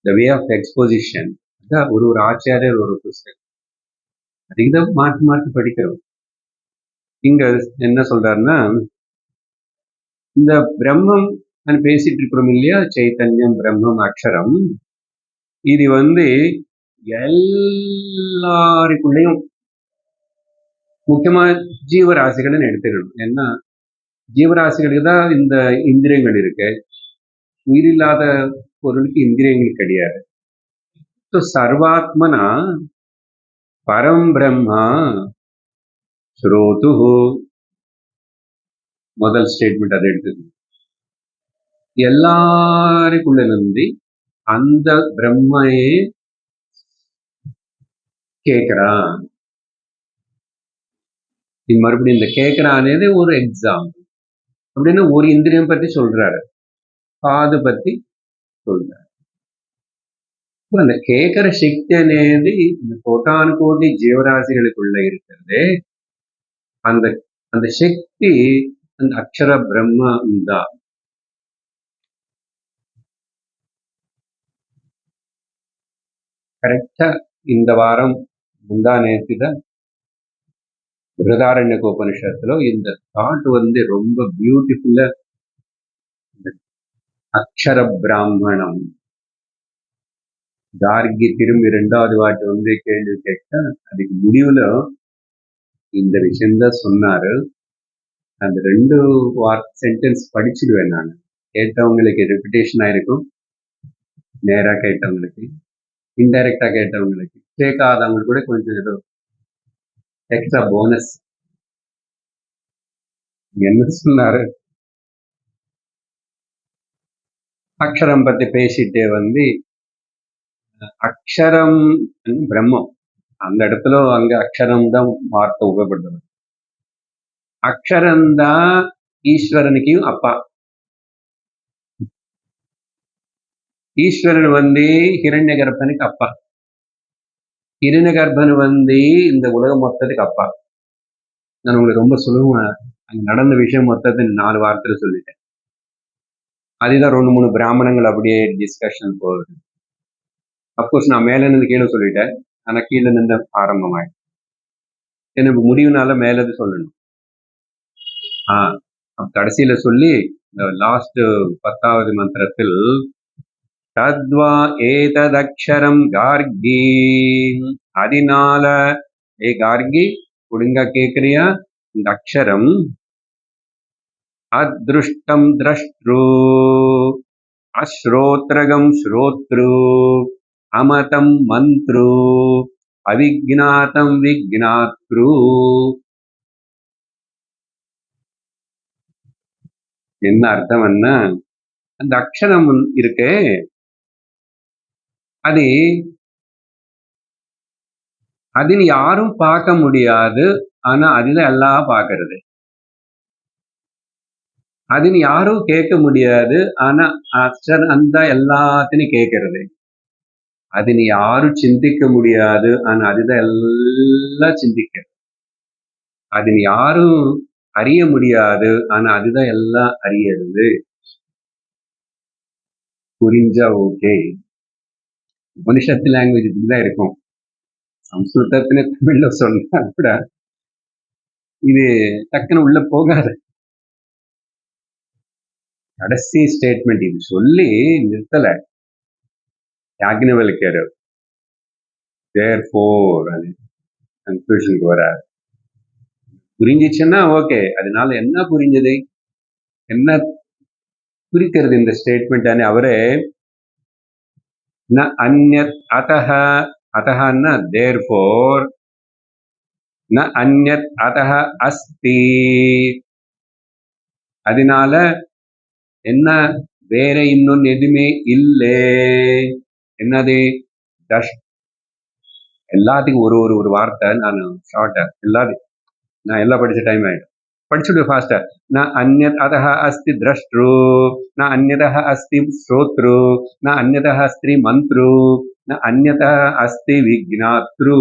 The way of exposition. அதான் ஒரு ஆச்சாரியர் ஒரு புஸ்தகம் அதுக்குதான் மாற்றி படிக்கிறோம். இங்க என்ன சொல்றாருன்னா, இந்த பிரம்மம் பேசிட்டு இருக்கிறோம் இல்லையா, சைத்தன்யம் பிரம்மம் அக்ஷரம், இது எல்லாருக்குள்ளேயும் முக்கியமா ஜீவராசிகள்னு எடுத்துக்கணும். ஏன்னா ஜீவராசிகளுக்கு தான் இந்த இந்திரியங்கள் இருக்கு, உயிரில்லாத பொருளுக்கு இந்திரியங்கள் கிடையாது. சர்வாத்மனா பரம் பிரம்மா ஸ்ரோது, முதல் ஸ்டேட்மெண்ட் அதை எடுத்து எல்லாருக்குள்ள இருந்து அந்த பிரம்மையே கேட்கிறான். மறுபடியும் இந்த கேட்கிறானே ஒரு எக்ஸாம்பிள். அப்படின்னு ஒரு இந்திரியம் பத்தி சொல்றாரு, காது பத்தி சொல்றாரு. அந்த கேட்கிற சக்தி అనేది இந்த கோட்டானு கோடி ஜீவராசிகளுக்குள்ள இருக்கிறது. அந்த அந்த சக்தி அந்த அக்ஷர பிரம்மம் தான். கரெக்டா இந்த வாரம் முந்தா நேற்றுதான் பிருஹதாரண்யக உபனிஷத்துல இந்த தாட் ரொம்ப பியூட்டிஃபுல்லா, அக்ஷர பிராமணம் கார்கி திரும்பி 2வது வாட்டி கேள்வி கேட்டா அதுக்கு முடிவுல இந்த விஷயம்தான் சொன்னாரு. அந்த 2 சென்டென்ஸ் படிச்சுடுவேன் நான். கேட்டவங்களுக்கு ரெபிடேஷன் ஆயிருக்கும், நேரா கேட்டவங்களுக்கு, இன்டைரக்டா கேட்டவங்களுக்கு, கேட்காதவங்களுக்கு கூட கொஞ்சம் ஏதோ எக்ஸ்ட்ரா போனஸ். என்ன சொன்னாரு? அக்ஷரம் பத்தி பேசிட்டே அக்ஷரம் பிரம்மம், அந்த இடத்துல அங்க அக்ஷரம் தான் வார்த்தை உபயோகப்படுது. அக்ஷரம் தான் ஈஸ்வரனுக்கும் அப்பா. ஈஸ்வரன் ஹிரண்ய கர்ப்பனுக்கு அப்பா, ஹிரண்ய கர்ப்பன் இந்த உலகம் மொத்தத்துக்கு அப்பா. நான் உங்களுக்கு ரொம்ப சுலபமா அங்க நடந்த விஷயம் மொத்தத்தை 4 வார்த்தையில சொல்லிட்டேன். அதுதான் 2-3 பிராமணங்கள் அப்படியே டிஸ்கஷன் போகுது. அப்கோர்ஸ் நான் மேல இருந்து கீழே சொல்லிட்டேன், ஆனா கீழே நின்று ஆரம்பமாயிடும். எனக்கு முடிவுனால மேலது சொல்லணும். கடைசியில சொல்லி இந்த லாஸ்ட் 10வது மந்திரத்தில் தத்வா ஏததக்ஷரம் கார்கி, அதனால கார்கி ஒழுங்கா கேக்குறியா, இந்த அக்ஷரம் அத்ருஷ்டம் திரஷ்ட்ரு, அஸ்ரோத்ரகம் ஸ்ரோத்ரு, அமதம் மந்த்ரு, அவிக்ஞாதம் விக்ஞாத்ரு. என்ன அர்த்தம்னா, அந்த அக்ஷரம் இருக்கே அது அதில் யாரும் பார்க்க முடியாது, ஆனா அதுல எல்லாம் பார்க்கறது. அதில் யாரும் கேட்க முடியாது, ஆனா அக்ஷரம் அந்த எல்லாத்தையும் கேட்கறது. அதில் யாரும் சிந்திக்க முடியாது, ஆனா அதுதான் எல்லாம் சிந்திக்கிறது. அதில் யாரும் அறிய முடியாது, ஆனா அதுதான் எல்லாம் அறியறது. புரிஞ்சா ஓகே. உபனிஷத்து லாங்குவேஜ் இப்படிதான் இருக்கும். சம்ஸ்கிருதத்துல தமிழ்ல சொன்னா கூட இது டக்குன்னு உள்ள போகாது. கடைசி ஸ்டேட்மெண்ட் இது சொல்லி நிறுத்தல யாக்ஞவல்கியர். தேர்ஃபோர் அது கன்க்ளூஷனுக்கு வராது. புரிஞ்சிச்சுன்னா ஓகே. அதனால என்ன புரிஞ்சது, என்ன குறிக்கிறது இந்த ஸ்டேட்மெண்ட்? அவரே ந அந்யத் அதஹ, அதஹன்னா தேர்ஃபோர், ந அந்யத் அதஹ அஸ்தி, அதனால என்ன வேற இன்னொன்னு எதுவுமே இல்லை. என்னது? எல்லாத்துக்கும் ஒரு வார்த்தை நான் ஷார்ட்டா எல்லாத்தையும் நான் எல்லாம் படிச்ச டைம் ஆயிடும். படிச்சுடு ஃபாஸ்டா. ந அந்யத் அதஹ அஸ்தி திரஷ்ட்ரு, ந அந்யதஹ அஸ்தி ஸ்ரோத்ரு, ந அந்யதஹ அஸ்தி மந்த்ரு, ந அந்யதஹ அஸ்தி விக்ஞாத்ரு.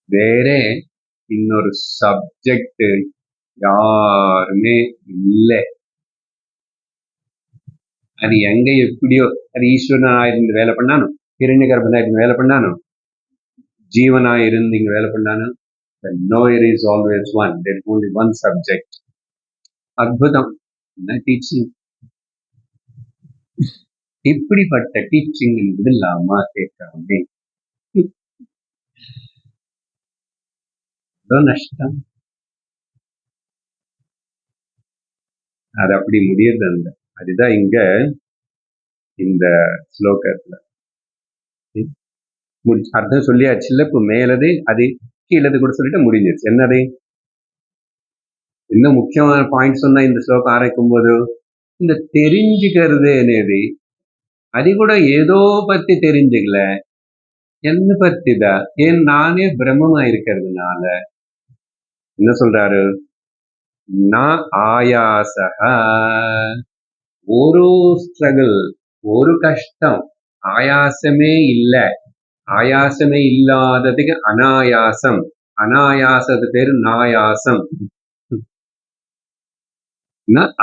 வேற இன்னொரு சப்ஜெக்ட் யாருமே இல்லை. அது எங்க எப்படியோ, அது ஈஸ்வரனா இருந்து வேலை பண்ணானோ, ஹிரண்ய கர்ப்பனா இருந்து வேலை பண்ணானோ, ஜீவனா இருந்து இங்க வேலை பண்ணானோ, the knower is always one. There is only one subject. அற்புதம். என்ன டீச்சிங்! இப்படிப்பட்ட டீச்சிங் இல்லாம கேட்காமே நஷ்டம். அது அப்படி முடியறது அந்த. அதுதான் இங்க இந்த ஸ்லோகத்துல அர்த்தம் சொல்லியாச்சுல்ல. இப்ப மேலது அது கீழது கூட சொல்லிட்டு முடிஞ்சிருச்சு. என்னது இன்னும் முக்கியமான பாயிண்ட் சொன்னா இந்த ஸ்லோகம் ஆரம்பிக்கும் போது, இந்த தெரிஞ்சுக்கிறது என்னது, அது கூட ஏதோ பத்தி தெரிஞ்சுக்கல, என்ன பத்திதான். ஏன் நானே பிரம்மமா இருக்கிறதுனால என்ன சொல்றாரு, நான் ஆயாசக, ஒரு ஸ்ட்ரகிள், ஒரு கஷ்டம், ஆயாசமே இல்லை. ஆயாசமே இல்லாததுக்கு அனாயாசம், அனாயாசது பேரு நாயாசம்.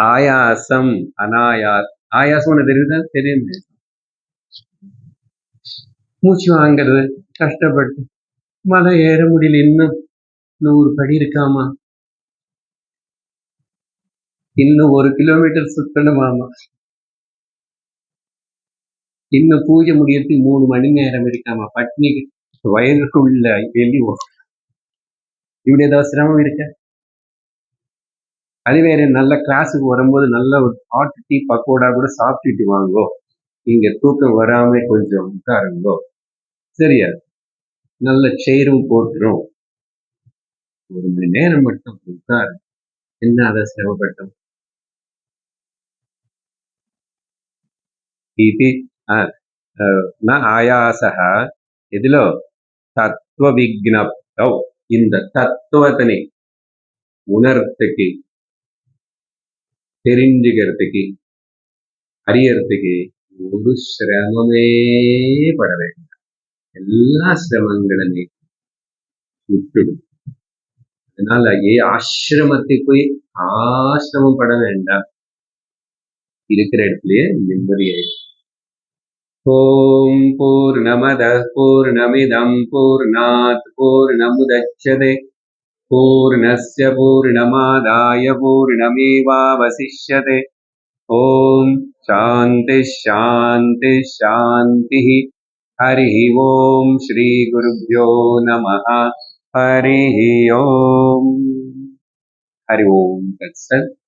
ஆயாசம் அனாயாசம். ஆயாசம் ஒண்ணு தெரியுதா? தெரியுது. மூச்சு வாங்கிறது கஷ்டப்பட்டு, மலை ஏற முடியல, இன்னும் 100 படி இருக்காமா, இன்னும் 1 கிலோமீட்டர் சுத்தணுமாமா, இன்னும் பூஜை முடியறதுக்கு 3 மணி நேரம் இருக்காமா, பட்னி வயதுக்குள்ள எலி இப்படி ஏதாவது சிரமம் இருக்க? அது வேற. நல்ல கிளாஸுக்கு வரும்போது நல்ல ஒரு ஹாட் டீ பக்கோடா கூட சாப்பிட்டுட்டு வாங்கோ, இங்க தூக்கம் வராம கொஞ்சம் உட்காருங்கோ, சரியா? நல்ல சேரும் போட்டுரும், 1 மணி நேரம் மட்டும் உட்காரு, என்ன அதை சிரமப்பட்டோம். இது ந ஆயாசக எதிலோ தத்துவ விக்னப்தௌ, இந்த தத்துவத்தினை உணர்த்துக்கு, தெரிஞ்சுக்கிறதுக்கு, அறியறதுக்கு ஒரு சிரமமே பட வேண்டாம். எல்லா சிரமங்களை விட்டுடும். அதனால ஆசிரமத்துக்கு போய் ஆசிரமப்பட வேண்டாம். இருக்கிற இடத்துலயே நிம்மதியாயிடும். ஓம் பூர்ணமதः பூர்ணமிதம் பூர்ணாத் பூர்ணமுதச்யதே பூர்ணஸ்ய பூர்ணமாதாய பூர்ணமேவாவசிஷ்யதே. ஓம் சாந்தி சாந்தி சாந்தி. ஹரி ஓம் ஸ்ரீ குருப்யோ நமः. ஹரி ஓம். ஹரி ஓம் தத்சத்.